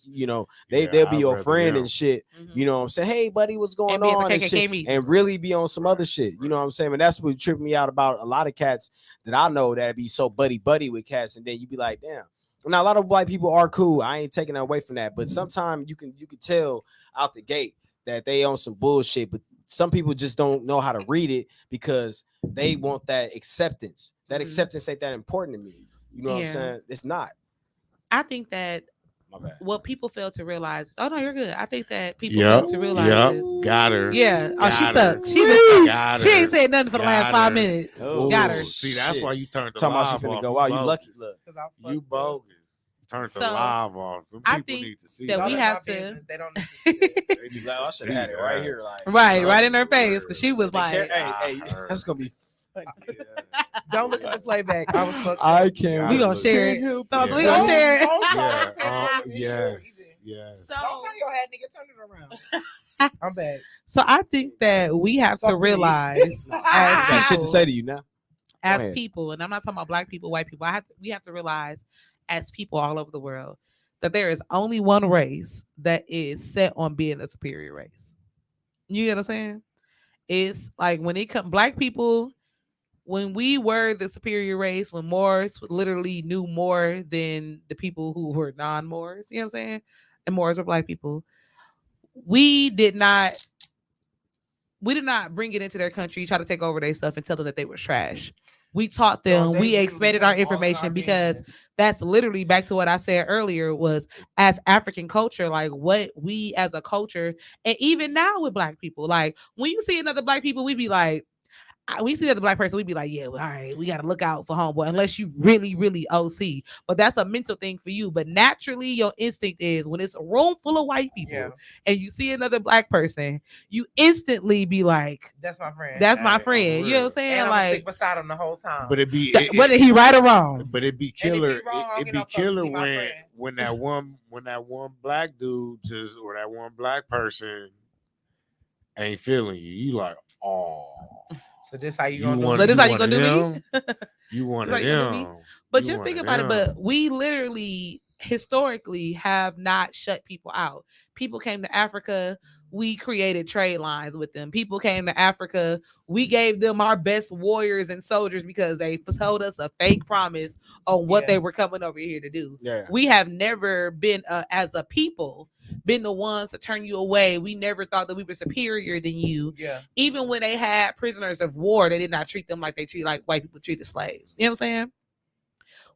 they'll be your friend and shit. You know what I'm saying? Hey buddy, what's going on? And shit, and really be on some other shit. You know what I'm saying? And that's what tripped me out about a lot of cats that I know that be so buddy with cats, and then you be like, damn. Now a lot of black people are cool. I ain't taking away from that, but sometimes you can tell out the gate that they on some bullshit, but some people just don't know how to read it because they want that acceptance. That acceptance ain't that important to me. You know what I'm saying? It's not. I think that what people fail to realize. Oh no, you're good. I think that people fail to realize. Got her. Yeah. Got she's her. stuck. She ain't said nothing for the last 5 minutes. Oh, got her. See, that's why you turned the talking live about she finna off. go. Wow, you lucky. Look, you bogus. Turn the live off. Some people need to see that we have to. They don't need to see that. they be like, I should have had it right here, like right in her face, because she was like, "Hey, that's gonna be." Don't look at the playback. I can't. We gonna share it. We gonna share it. Yes. So, don't turn your head, nigga. Turn it around. I'm back. So I think that we have to realize, I got shit to say to you now. As people, and I'm not talking about black people, white people. We have to realize, as people all over the world, that there is only one race that is set on being the superior race. You get what I'm saying? It's like when it comes black people, when we were the superior race, when Moors literally knew more than the people who were non-Moors, you know what I'm saying? And Moors were black people. We did not bring it into their country, try to take over their stuff and tell them that they were trash. We taught them, we expanded our information because that's literally back to what I said earlier was as African culture, like what we as a culture, and even now with black people, like when you see another black people, we be like, we see the black person, we be like, yeah, well, all right, we got to look out for homeboy, unless you really, really OC. But that's a mental thing for you. But naturally, your instinct is when it's a room full of white people and you see another black person, you instantly be like, that's my friend. That's my Hey, friend. You know what I'm saying? And I'm like, stick beside him the whole time. But it be whether he right or wrong. But it'd be And if killer. he wrong, I don't It'd get be no fuck, killer he my when friend. that one black dude just or that one black person ain't feeling you. You like, oh, So this how you you gonna want do? This you how you wanted gonna do me? him. You wanted This how you gonna do me? him. But You just think wanted about it. him. But we literally, historically, have not shut people out. People came to Africa. We created trade lines with them. People came to Africa. We gave them our best warriors and soldiers because they told us a fake promise on what they were coming over here to do. Yeah. We have never been, as a people, been the ones to turn you away. We never thought that we were superior than you. Yeah. Even when they had prisoners of war, they did not treat them like they treat like white people treated slaves. You know what I'm saying?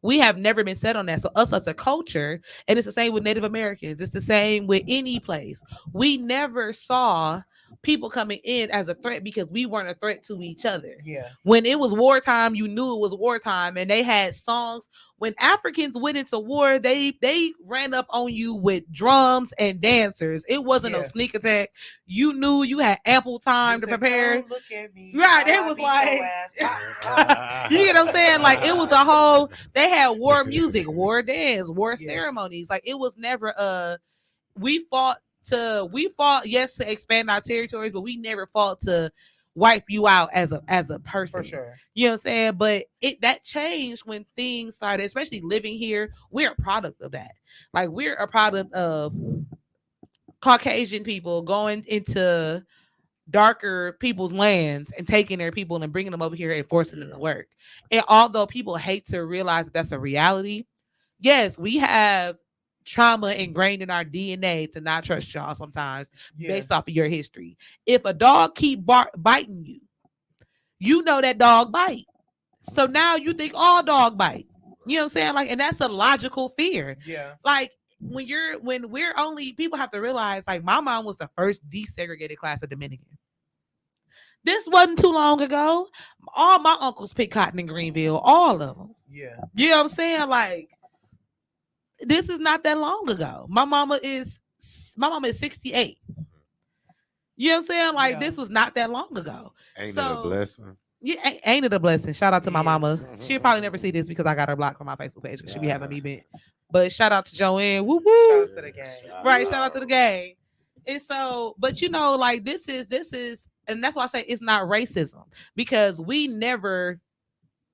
We have never been set on that. So us as a culture, and it's the same with Native Americans. It's the same with any place. We never saw people coming in as a threat because we weren't a threat to each other. Yeah. When it was wartime, you knew it was wartime, and they had songs. When Africans went into war, they ran up on you with drums and dancers. It wasn't no sneak attack. You knew you had ample time to prepare. Look at me. Right, it was like, you get what I'm saying? Like, it was a whole, they had war music, war dance, war ceremonies. Like, it was never we fought, yes, to expand our territories, but we never fought to wipe you out as a person. For sure. You know what I'm saying? But that changed when things started, especially living here. We're a product of that. Like, we're a product of Caucasian people going into darker people's lands and taking their people and bringing them over here and forcing them to work. And although people hate to realize that that's a reality, yes, we have trauma ingrained in our DNA to not trust y'all sometimes based off of your history. If a dog keep biting you, you know that dog bite. So now you think all dog bites. You know what I'm saying? Like, and that's a logical fear. Yeah. Like, when we're only, people have to realize, like, my mom was the first desegregated class of Dominican. This wasn't too long ago. All my uncles picked cotton in Greenville, all of them. Yeah. You know what I'm saying? Like, this is not that long ago. My mama is 68. You know what I'm saying? Like, this was not that long ago. Ain't it a blessing? Yeah, ain't it a blessing? Shout out to my mama. She'll probably never see this because I got her blocked from my Facebook page. She'll be having me bent. But shout out to Joanne. Woo woo. Shout out to the gang. Right, shout out to the gang. And so, but you know, like, this is, and that's why I say it's not racism, because we never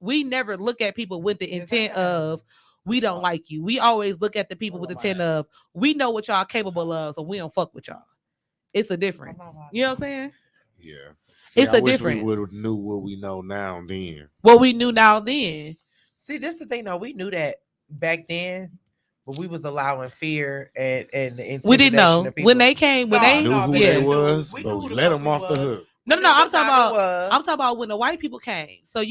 look at people with the intent of we don't like you. We always look at the people with the intent of we know what y'all capable of, so we don't fuck with y'all. It's a difference. You know what I'm saying? Yeah. See, It's I a wish difference. We would have knew what we know now then. What we knew now then. See, this the thing though. We knew that back then, but we was allowing fear and the We didn't know of people. when they came. When they Knew who yeah. they was, We but knew who the let fuck them we off the was. hook. No, We no, knew I'm what talking time it about. was. I'm talking about when the white people came. So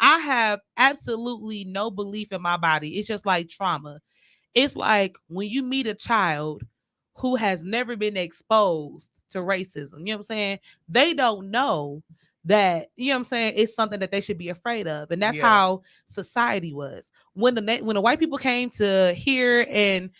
I have absolutely no belief in my body. It's just like trauma. It's like when you meet a child who has never been exposed to racism. You know what I'm saying? They don't know that, you know what I'm saying, it's something that they should be afraid of. And that's how society was. When the white people came to here and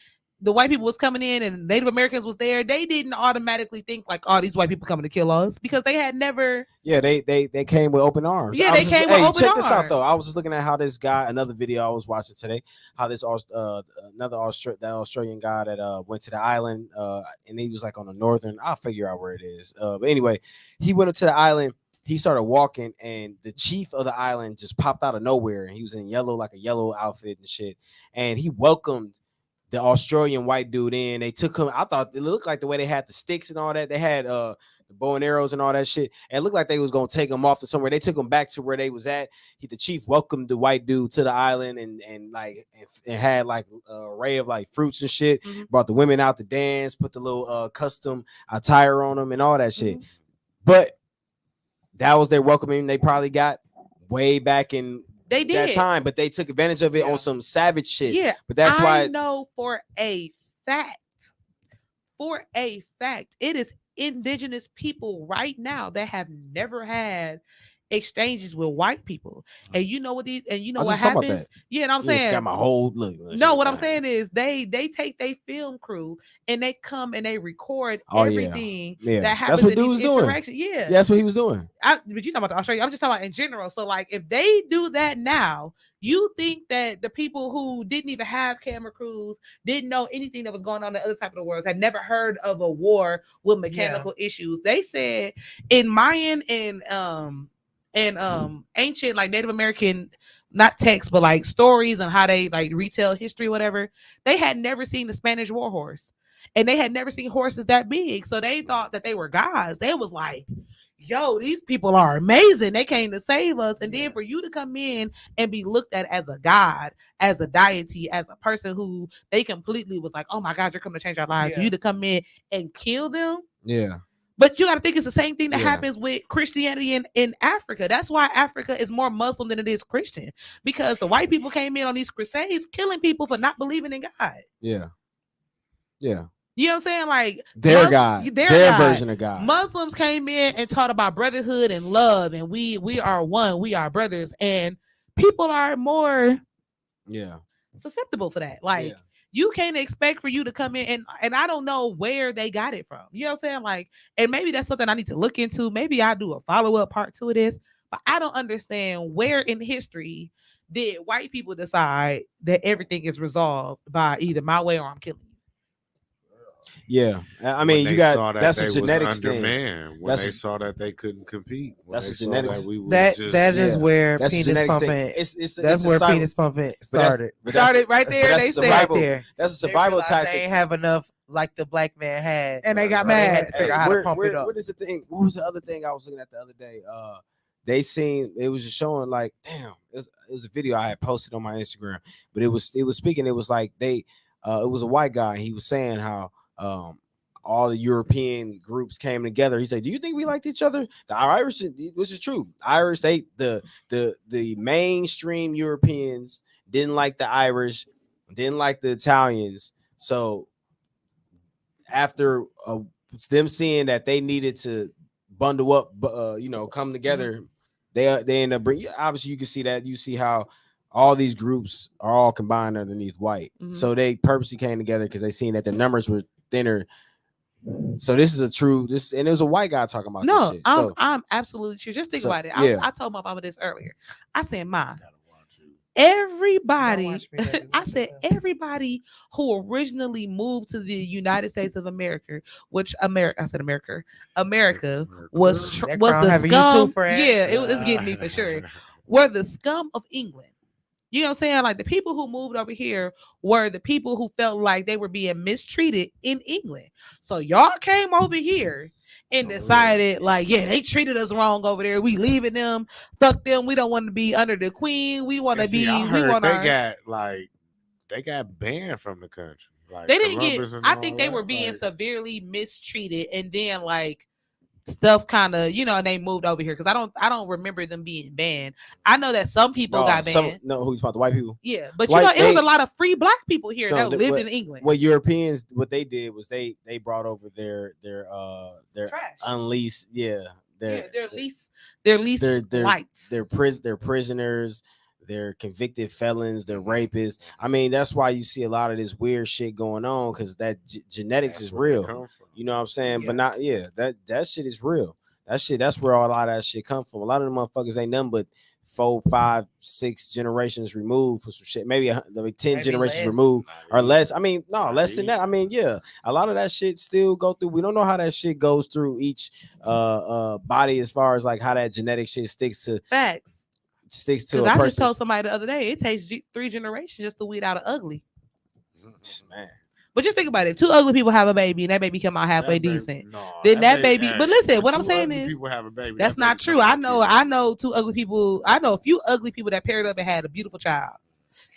the white people was coming in and Native Americans was there, they didn't automatically think like, oh, these white people coming to kill us, because they had never. Yeah, they came with open arms. Yeah, they came with open check this out though. arms. I was just looking at how this guy, another video I was watching today, how this that Australian guy that went to the island, and he was like on the northern. I'll figure out where it is. But anyway, he went up to the island. He started walking, and the chief of the island just popped out of nowhere, and he was in yellow, like a yellow outfit and shit, and he welcomed the Australian white dude in. They took him. I thought it looked like the way they had the sticks and all that. They had the bow and arrows and all that shit. And it looked like they was gonna take him off to somewhere. They took him back to where they was at. The chief welcomed the white dude to the island and had like an array of like fruits and shit. Mm-hmm. Brought the women out to dance, put the little custom attire on them and all that shit. But that was their welcoming. They probably got way back in They did that time, but they took advantage of it on some savage shit. Yeah, but that's why I know for a fact, it is indigenous people right now that have never had exchanges with white people, and you know what these, and you know I what just talking about happens. that. Yeah, and I'm Yeah, saying got my whole look. no. What I'm saying is they take their film crew and they come and they record Oh, everything yeah. that That's happens what in dude these was doing. interactions. Yeah, Yeah, that's what he was doing. but you talking about the Australia? I'm just talking about in general. So like, if they do that now, you think that the people who didn't even have camera crews, didn't know anything that was going on in the other side of the world, had never heard of a war with mechanical issues. They said in Mayan and ancient like Native American, not texts but like stories and how they like retell history, whatever. They had never seen the Spanish war horse, and they had never seen horses that big. So they thought that they were gods. They was like, yo, these people are amazing. They came to save us. And then for you to come in and be looked at as a god, as a deity, as a person who they completely was like, oh my God, you're coming to change our lives. For you to come in and kill them. Yeah. But you got to think it's the same thing that Yeah. happens with Christianity in Africa. That's why Africa is more Muslim than it is Christian, because the white people came in on these crusades killing people for not believing in God. Yeah. Yeah. You know what I'm saying? Like Their God, their God. version of God. Muslims came in and taught about brotherhood and love, and we are one, we are brothers, and people are more susceptible for that. Like you can't expect for you to come in and I don't know where they got it from. You know what I'm saying? Like, and maybe that's something I need to look into. Maybe I'll do a follow-up part 2 of this, but I don't understand where in history did white people decide that everything is resolved by either my way or I'm killing you. Yeah, I mean, you got that's a genetics thing. When they saw that they couldn't compete, that's a genetics. That is where penis pumping. That's where penis pumping started. Started right there. They stayed right there. That's a survival tactic. They ain't have enough like the black man had, and they got mad. They had to figure out how to pump it up. What is the thing? What was the other thing I was looking at the other day? They seen it was just showing like, damn, it was a video I had posted on my Instagram, but it was speaking. It was like it was a white guy. He was saying how all the European groups came together. He said, "Do you think we liked each other?" The Irish, which is true, Irish, the mainstream Europeans didn't like the Irish, didn't like the Italians. So after them seeing that they needed to bundle up, come together, they end up bringing. Obviously, you can see that. You see how all these groups are all combined underneath white. So they purposely came together because they seen that the numbers were thinner. So this is and it was a white guy talking about this shit. I'm absolutely sure. Just think about it. I told my mama this earlier. I said, Ma, everybody, I said everybody who originally moved to the United States of America, which America was the scum. Yeah, it was getting me for sure. Were the scum of England. You know what I'm saying? Like the people who moved over here were the people who felt like they were being mistreated in England. So y'all came over here and decided like, yeah, they treated us wrong over there. We leaving them. Fuck them. We don't want to be under the queen. We want to be. They got banned from the country. Like they didn't get. I think they were being severely mistreated, and then like stuff kind of, and they moved over here because I don't remember them being banned. I know that some people got banned. Who's about the white people? Yeah, but it was a lot of free black people here that lived in England. What Europeans, what they did was they brought over their trash. Unleashed, their prisoners, their convicted felons, their rapists. I mean, that's why you see a lot of this weird shit going on because that genetics is real. You know what I'm saying? Yeah. But that shit is real. That's where a lot of that shit come from. A lot of the motherfuckers ain't nothing but 4, 5, 6 generations removed from some shit. Maybe 10 generations removed or less. I mean, no, less than that. I mean, yeah, a lot of that shit still go through. We don't know how that shit goes through each body as far as like how that genetic shit sticks to facts. Sticks to a person. I person. just told somebody the other day it takes 3 generations just to weed out an ugly. Man. But just think about it. 2 ugly people have a baby and that baby come out halfway decent. Then that baby. But listen, what I'm saying is people have a baby. That's not true. I know 2 ugly people. I know a few ugly people that paired up and had a beautiful child.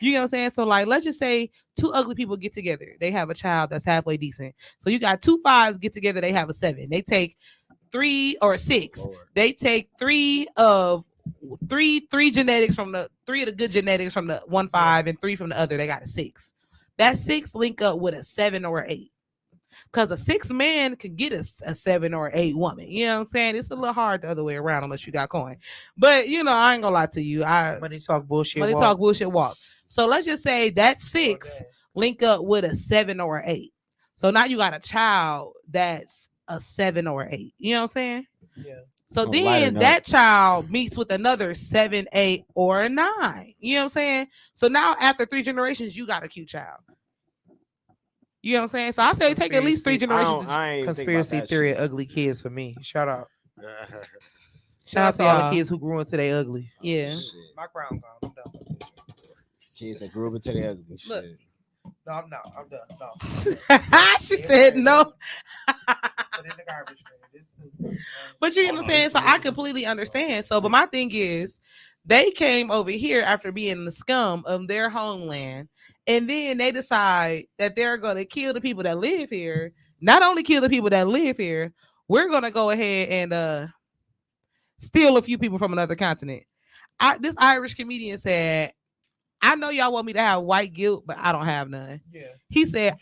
You know what I'm saying? So like, let's just say 2 ugly people get together. They have a child that's halfway decent. So you got 2 5s get together. They have a 7. They take 3 or 6. Lord. They take 3 genetics from the 3 of the good genetics from the 1 5 and 3 from the other. They got a 6. That 6 link up with a 7 or 8. Because a 6 man could get a 7 or 8 woman. You know what I'm saying? It's a little hard the other way around unless you got coin. But I ain't gonna lie to you. Money talk bullshit. Money talk bullshit walk. So let's just say that 6 link up with a 7 or 8. So now you got a child that's a 7 or 8. You know what I'm saying? Yeah. So then that child meets with another 7, 8, or a 9. You know what I'm saying? So now after 3 generations, you got a cute child. You know what I'm saying? So I say take at least 3 generations. Conspiracy theory of ugly kids for me. Shout out. Shout out to all the kids who grew into they ugly. Yeah. My crown gone. I'm done. Kids that grew up into their ugly shit. No, I'm not. I'm done. No. She said no. Put in the garbage, man. But you know what I'm saying? So I completely understand. So, but my thing is, they came over here after being the scum of their homeland, and then they decide that they're going to kill the people that live here. Not only kill the people that live here, we're going to go ahead and steal a few people from another continent. This Irish comedian said, I know y'all want me to have white guilt, but I don't have none. Yeah. He said,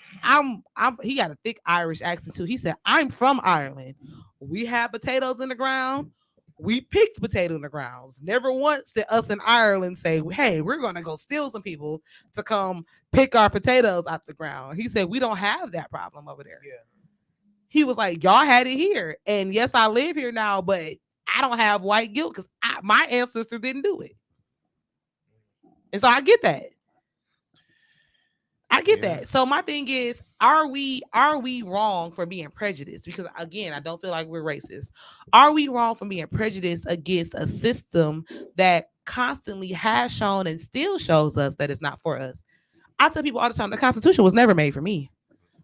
he got a thick Irish accent too. He said, I'm from Ireland. We have potatoes in the ground. We picked potato in the grounds. Never once did us in Ireland say, hey, we're going to go steal some people to come pick our potatoes out the ground. He said, we don't have that problem over there. Yeah. He was like, y'all had it here. And yes, I live here now, but I don't have white guilt because my ancestor didn't do it. And so I get that. I get that. So my thing is, are we wrong for being prejudiced? Because again, I don't feel like we're racist. Are we wrong for being prejudiced against a system that constantly has shown and still shows us that it's not for us? I tell people all the time, the Constitution was never made for me.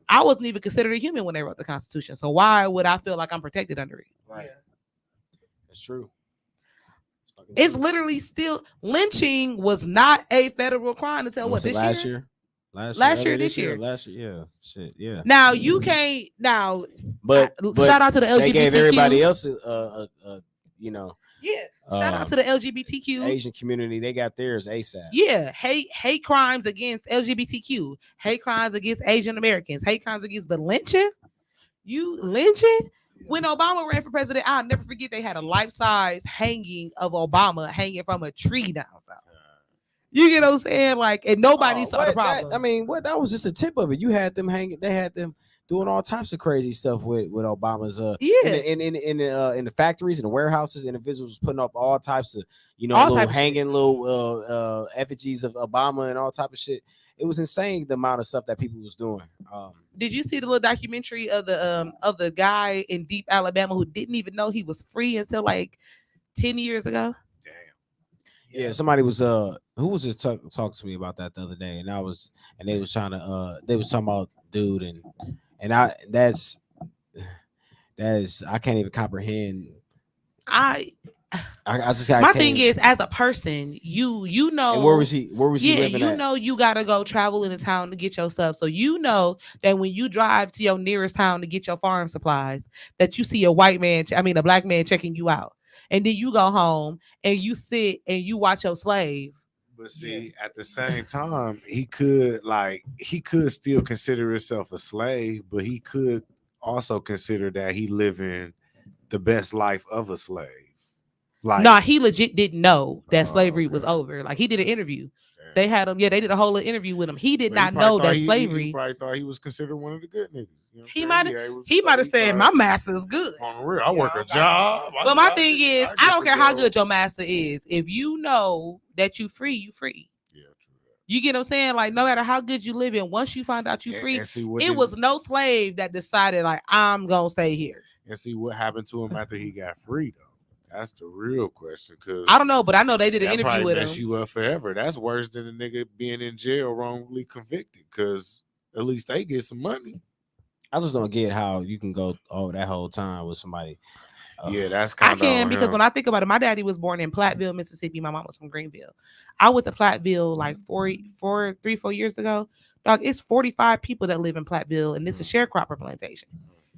I wasn't even considered a human when they wrote the Constitution. So why would I feel like I'm protected under it? Right. That's true. It's literally still lynching was not a federal crime until what, this last year? Last year, this year. Last year, yeah. Shit, yeah. Now you can't but shout out to the LGBTQ. They gave everybody else yeah. Shout out to the LGBTQ Asian community. They got theirs ASAP. Yeah, hate crimes against LGBTQ, hate crimes against Asian Americans, hate crimes against, but lynching? You lynching? When Obama ran for president, I'll never forget they had a life-size hanging of Obama hanging from a tree down south. You get what I'm saying? Like, and nobody saw the problem. That was just the tip of it. You had them hanging. They had them doing all types of crazy stuff with Obama's. In the factories and the warehouses, individuals putting up all types of little effigies of Obama and all type of shit. It was insane the amount of stuff that people was doing. Did you see the little documentary of the guy in Deep Alabama who didn't even know he was free until like 10 years ago? Damn. Yeah, somebody was who was just talking to me about that the other day, and they was trying to they was talking about dude and I I can't even comprehend. I just got my thing is, as a person, you know, and where was he living at? Know you gotta go travel into town to get your stuff. So you know that when you drive to your nearest town to get your farm supplies, that you see a black man checking you out. And then you go home and you sit and you watch your slave. But see, at the same time, he could still consider himself a slave, but he could also consider that he living the best life of a slave. Like, he legit didn't know that slavery was over. Like, he did an interview. Damn. They had him. Yeah, they did a whole interview with him. He did not know that slavery. He probably thought he was considered one of the good niggas. You know he might have said, "My master's good. On the real, I work a job." But my thing is, I don't care how good your master is. If you know that you free, you free. Yeah, true. You get what I'm saying? Like, no matter how good you live in, once you find out you free, it was no slave that decided like I'm gonna stay here. And see what happened to him after he got free, though. That's the real question. Cause I don't know, but I know they did an interview with him. Mess you up forever. That's worse than a nigga being in jail wrongly convicted. Cause at least they get some money. I just don't get how you can go that whole time with somebody. Yeah, that's kind of. I can because when I think about it, my daddy was born in Platteville, Mississippi. My mom was from Greenville. I went to Platteville like 4 years ago. Dog, it's 45 people that live in Platteville, and this is a sharecropper plantation.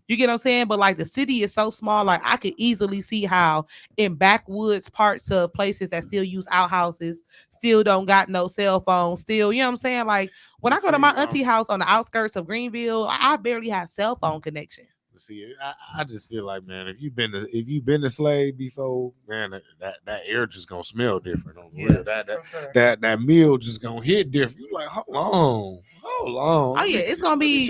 You get what I'm saying? But like the city is so small, like I could easily see how in backwoods parts of places that still use outhouses, still don't got no cell phone, still, you know what I'm saying? Like when I go to my auntie house on the outskirts of Greenville, I barely have cell phone connection. See, I just feel like, man, if you've been a slave before, man, that air just gonna smell different on the real. That meal just gonna hit different. You like, hold on. Oh yeah, it's gonna be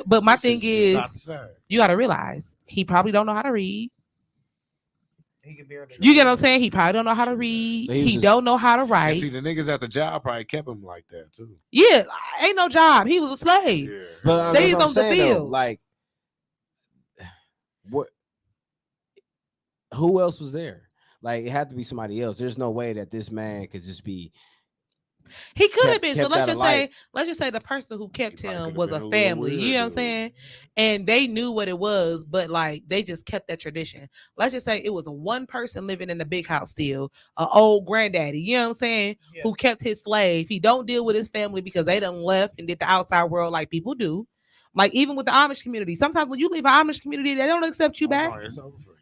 but my thing is, you gotta realize he probably don't know how to read. You get what I'm saying? He probably don't know how to read. So he don't know how to write. And see, the niggas at the job probably kept him like that too. Yeah, ain't no job. He was a slave. Yeah. But they on the field. Like, what? Who else was there? Like, it had to be somebody else. There's no way that this man could just be. He could have been. So let's just say the person who kept him was a family. You know what I'm saying? And they knew what it was, but like they just kept that tradition. Let's just say it was one person living in the big house still, an old granddaddy. You know what I'm saying? Yeah. Who kept his slave. He don't deal with his family because they done left and did the outside world like people do. Like even with the Amish community, sometimes when you leave an Amish community, they don't accept you back.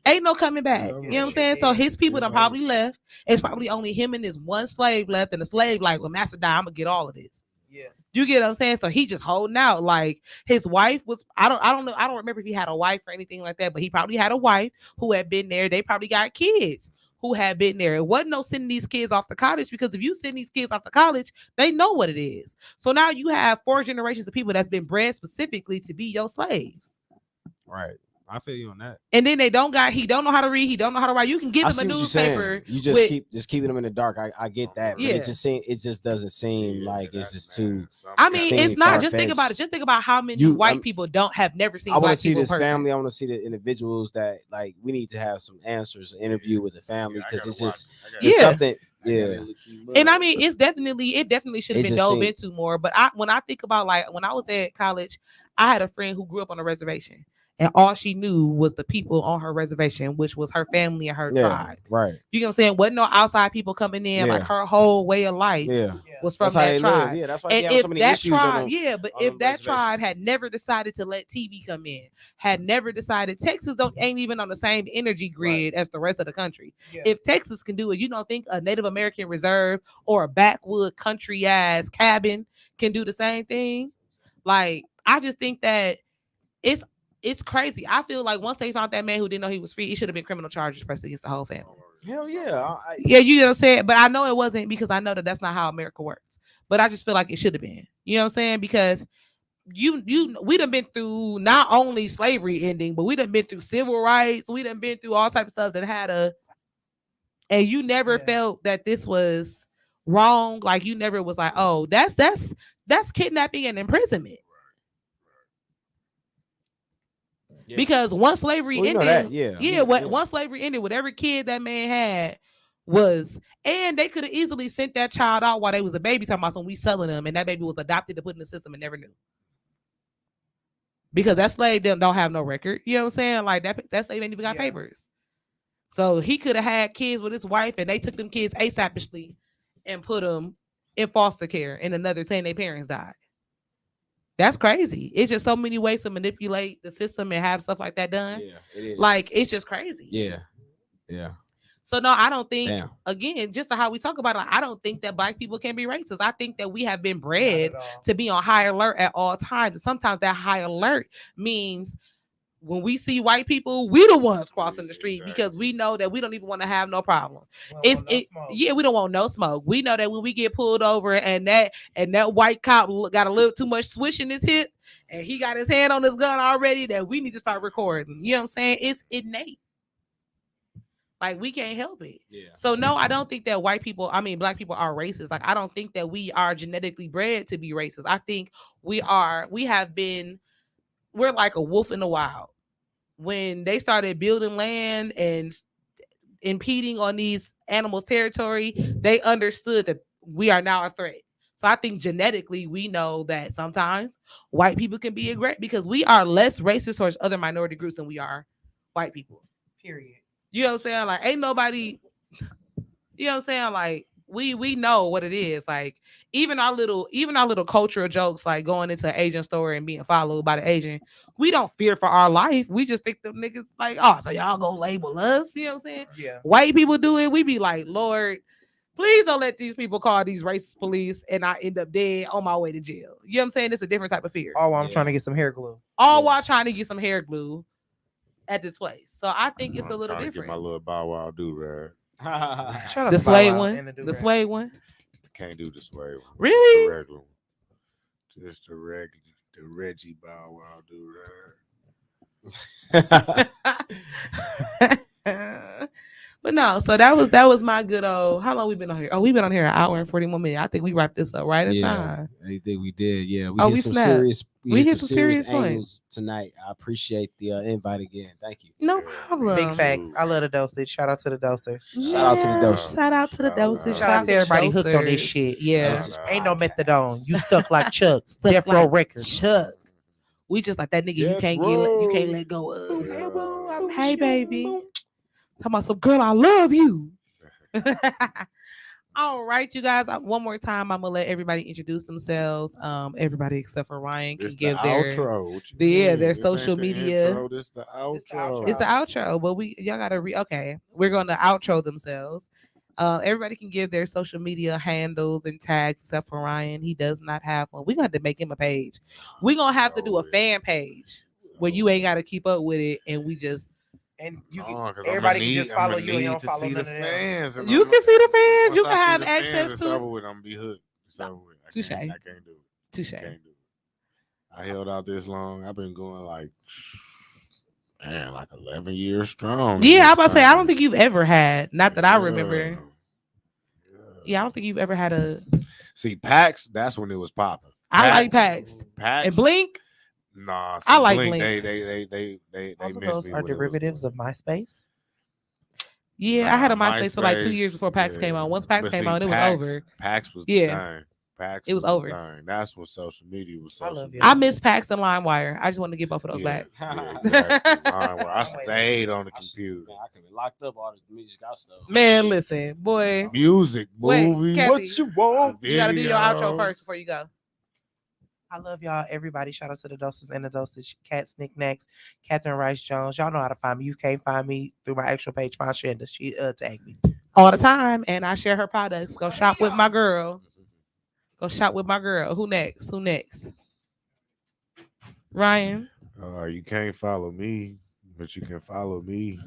Ain't no coming back. You know what I'm saying? So his people done probably left. It's probably only him and this one slave left, and the slave like, well, master die, I'm gonna get all of this. Yeah, you get what I'm saying? So he just holding out. Like his wife was, I don't know, I don't remember if he had a wife or anything like that, but he probably had a wife who had been there. They probably got kids who had been there. It wasn't no sending these kids off to college, because if you send these kids off to college, they know what it is. So now you have 4 generations of people that's been bred specifically to be your slaves. Right. I feel you on that. And then he don't know how to read, he don't know how to write. You can give him a newspaper. You just keeping them in the dark. I get that. But it just doesn't seem like it's just too. I mean, it's not. Just think about it. Just think about how many white people have never seen. I want to see this family. I want to see the individuals that like. We need to have some answers, an interview with the family, because it's just something. Yeah. And I mean, it definitely should have been dove into more. But when I think about like when I was at college, I had a friend who grew up on a reservation. And all she knew was the people on her reservation, which was her family and her tribe. Right. You know what I'm saying? Wasn't no outside people coming in. Like her whole way of life was from that tribe. Yeah, that's why they have so many issues. If that tribe had never decided to let TV come in, had never decided, Texas ain't even on the same energy grid as the rest of the country. Yeah. If Texas can do it, you don't think a Native American reserve or a backwood country ass cabin can do the same thing? Like, I just think that it's crazy. I feel like once they found that man who didn't know he was free, it should have been criminal charges pressed against the whole family. Hell yeah. Yeah, you know what I'm saying? But I know it wasn't, because I know that's not how America works. But I just feel like it should have been. You know what I'm saying? Because we done been through not only slavery ending, but we done been through civil rights. We done been through all types of stuff that and you never felt that this was wrong. Like you never was like, oh, that's kidnapping and imprisonment. Yeah. Because once slavery ended, once slavery ended, whatever kid that man had was, and they could have easily sent that child out while they was a baby, talking about some we selling them, and that baby was adopted to put in the system and never knew. Because that slave don't have no record. You know what I'm saying? Like that slave ain't even got papers. So he could have had kids with his wife, and they took them kids ASAPishly and put them in foster care, and another saying their parents died. That's crazy. It's just so many ways to manipulate the system and have stuff like that done. Yeah, it is. Like, it's just crazy. Yeah. Yeah. So, no, I don't think, again, just how we talk about it, I don't think that Black people can be racist. I think that we have been bred to be on high alert at all times. And sometimes that high alert means when we see white people, we the ones crossing the street because we know that we don't even want to have no problem. We don't want no smoke. We know that when we get pulled over and that white cop got a little too much swish in his hip and he got his hand on his gun already, that we need to start recording. You know what I'm saying? It's innate. Like, we can't help it. Yeah. So no, I don't think that Black people are racist. Like, I don't think that we are genetically bred to be racist. I think we're like a wolf in the wild. When they started building land and impeding on these animals' territory, they understood that we are now a threat. So I think genetically we know that sometimes white people can be aggressive because we are less racist towards other minority groups than we are white people. Period. You know what I'm saying? Like, ain't nobody, you know what I'm saying? Like, we know what it is. Like even our little cultural jokes, like going into an Asian store and being followed by the Asian, we don't fear for our life. We just think them niggas like, oh, so y'all gonna label us? You know what I'm saying? Yeah. White people do it. We be like, Lord, please don't let these people call these racist police and I end up dead on my way to jail. You know what I'm saying? It's a different type of fear. Oh, I'm trying to get some hair glue. All while trying to get some hair glue at this place. So I think it's a little trying different. To get my little Bow Wow do rag. Shut up, The Bow suede Wow one. and The suede one. Can't do the suede one. Really? The regular one. Just the Reggie Bow Wow do rag. But no, so that was my good old. How long we been on here? Oh, we've been on here an hour and 41 minutes. I think we wrapped this up right at time. I think we did. Yeah, Oh, hit we some snapped. serious. We hit hit some serious angles tonight. I appreciate the invite again. Thank you. No problem. Big facts. I love the dosage. Shout out to the dosage. Shout out to the dosage. Shout out to the dosage. Shout out to everybody hooked on this dosers. shit. Yeah. Dosage Ain't no Podcast. methadone. You stuck like Chuck. Stuck Death Row like Records. Chuck. We just like that nigga you Death can't Row. you can't let go of. Yeah. Hey baby. Talking about some girl, I love you. All right, you guys. One more time, I'm gonna let everybody introduce themselves. Everybody except for Ryan can This the give their outro. What you their mean? This social ain't the media. intro, this the outro. It's the outro, but y'all gotta okay. We're gonna outro themselves. Everybody can give their social media handles and tags except for Ryan. He does not have one. We're gonna have to make him a page. We're gonna have to do a fan page where you ain't gotta keep up with it, and we just And you can, No, 'cause everybody I'ma can just need- follow I'ma you and you need don't to follow see none the of them. fans. and you I'm- can see the fans. once You I can see have the fans, access it's to. over with. I'm gonna be hooked. It's over with. Touche. I can't do it. Touche. I can't do it. I held out this long. I've been going like 11 years strong. Yeah, I This about to say I thing. don't think you've ever had. Not that I remember. Yeah. Yeah, I don't think you've ever had a. See, PAX, that's when it was popping. I like PAX PAX. and Blink. Nah, I like Blink. Blink. They Both of missed those me. are when it was derivatives going. of MySpace. Yeah, I had a Nah, MySpace for like 2 years MySpace, before PAX came yeah. on. Once PAX But came see, on, it was PAX over. PAX was Yeah. the thing. PAX It was the over. thing. That's when social media was I social love you. media. I miss PAX and LimeWire. I just want to get both of those Yeah, back. yeah, exactly. Mine were- I stayed on the I should- computer. man, I could be locked up all the music I stole. Man, listen, boy. Music, Wait, movies. Kathy, What you want? You gotta do your outro videos. first before you go. I love y'all, everybody. Shout out to the doses and the dosage. Cats, knickknacks, Catherine Rice Jones. Y'all know how to find me. You can't find me through my actual page. Find Shanda. She tagged me. All the time, and I share her products. Go shop with my girl. Go shop with my girl. Who next? Who next? Ryan. You can't follow me, but you can follow me.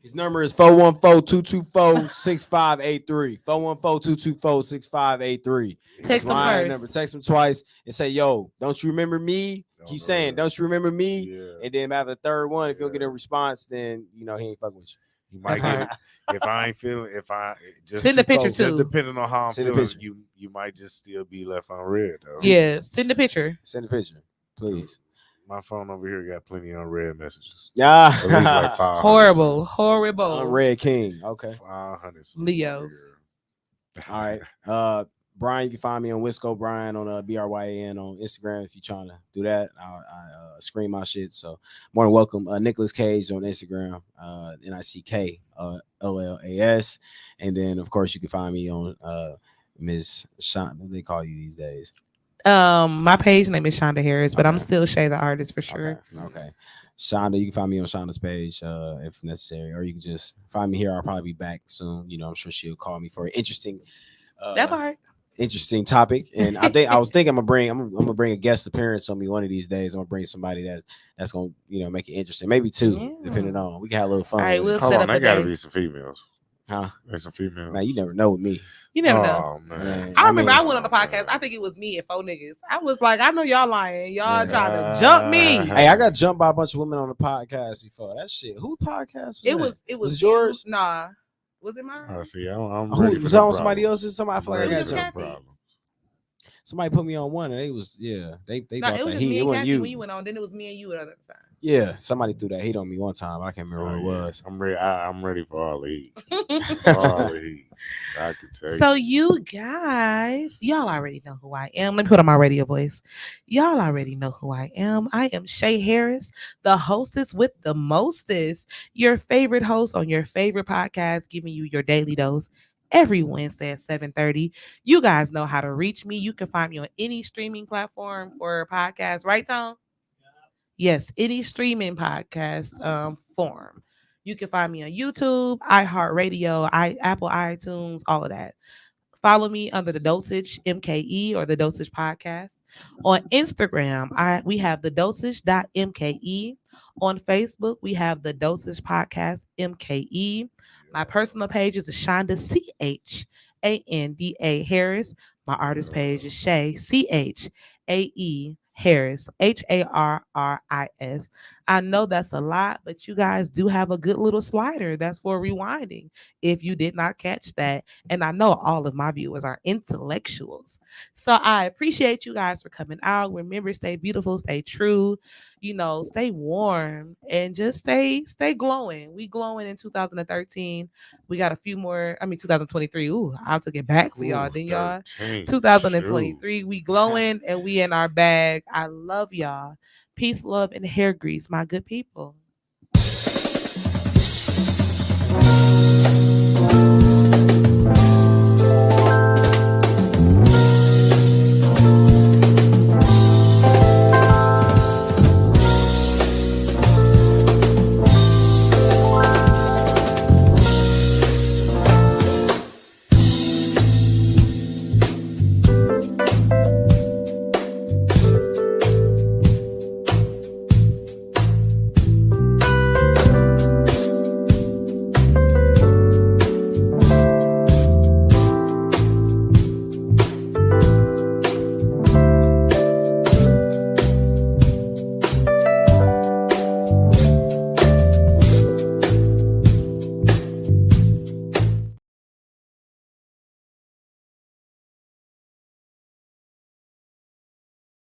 His number is 414-224-6583. 414-224-6583. Text him Ryan first. number. Text him twice and say, yo, don't you remember me? Keep saying, don't you remember me? Yeah. And then after the third one, if you don't get a response, then he ain't fucking with you. You might get it. If I ain't feeling, just Send the picture folks, too. just depending on how I'm Send the feeling, picture. you might just still be left unread though. Yeah, send the picture. Send a picture, please. My phone over here got plenty of unread messages. Yeah. At least like 500. Horrible, horrible. Red King. Okay. 500. Leos. All right. Brian, you can find me on Wisco Brian on BRYN on Instagram if you're trying to do that. I screen my shit. So more than welcome. Nicholas Cage on Instagram, NICK LLAS. And then of course you can find me on Miss Sean. What do they call you these days? My page name is Shonda Harris, but I'm Okay. still Shay the artist for sure. Okay. Shonda, you can find me on Shonda's page if necessary, or you can just find me here. I'll probably be back soon. I'm sure she'll call me for an interesting That's all right. interesting topic. And I was thinking I'm gonna bring a guest appearance on me one of these days. I'm gonna bring somebody that's gonna make it interesting. Maybe two, Yeah. depending on. We can have a little fun. All right, with it. we'll Hold set on, up there a gotta day. be some females. Huh? There's some females. Man, you never know with me. You never know. Oh man. Man, I remember I mean- went on the podcast. I think it was me and 4 niggas. I was like, I know y'all lying. Y'all Yeah. trying to jump me. Hey, I got jumped by a bunch of women on the podcast before. That shit. Who podcast was It that? was Was you? yours? Nah. Was it mine? I see. I'm Who ready for was them on somebody problems. else's? Somebody I feel like I I'm got ready for them jumped. problems. Somebody put me on one, and they No, brought it was the just heat. me It and wasn't Kathy you. when you went on. Then it was me and you at other time. Yeah, somebody threw that heat on me one time. I can't remember Oh, what it yeah. was. I'm ready. I'm ready for all the heat. All the heat. I can tell you. So you guys, y'all already know who I am. Let me put on my radio voice. Y'all already know who I am. I am Shay Harris, the hostess with the mostest, your favorite host on your favorite podcast, giving you your daily dose every Wednesday at 7:30. You guys know how to reach me. You can find me on any streaming platform for podcasts, right, Tom? Yes, any streaming podcast form. You can find me on YouTube, iHeartRadio, Apple iTunes, all of that. Follow me under the Dosage MKE or the Dosage Podcast. On Instagram, we have the Dosage.mke. On Facebook, we have the Dosage Podcast MKE. My personal page is Shonda CHANDA Harris. My artist page is Shay CHAE Harris HARRIS. I know that's a lot, but you guys do have a good little slider that's for rewinding if you did not catch that. And I know all of my viewers are intellectuals. So I appreciate you guys for coming out. Remember, stay beautiful, stay true, stay warm, and just stay glowing. We glowing in 2013. We got a few more, 2023. Ooh, I have to get back for y'all. Then y'all 13. 2023. We glowing and we in our bag. I love y'all. Peace, love, and hair grease, my good people.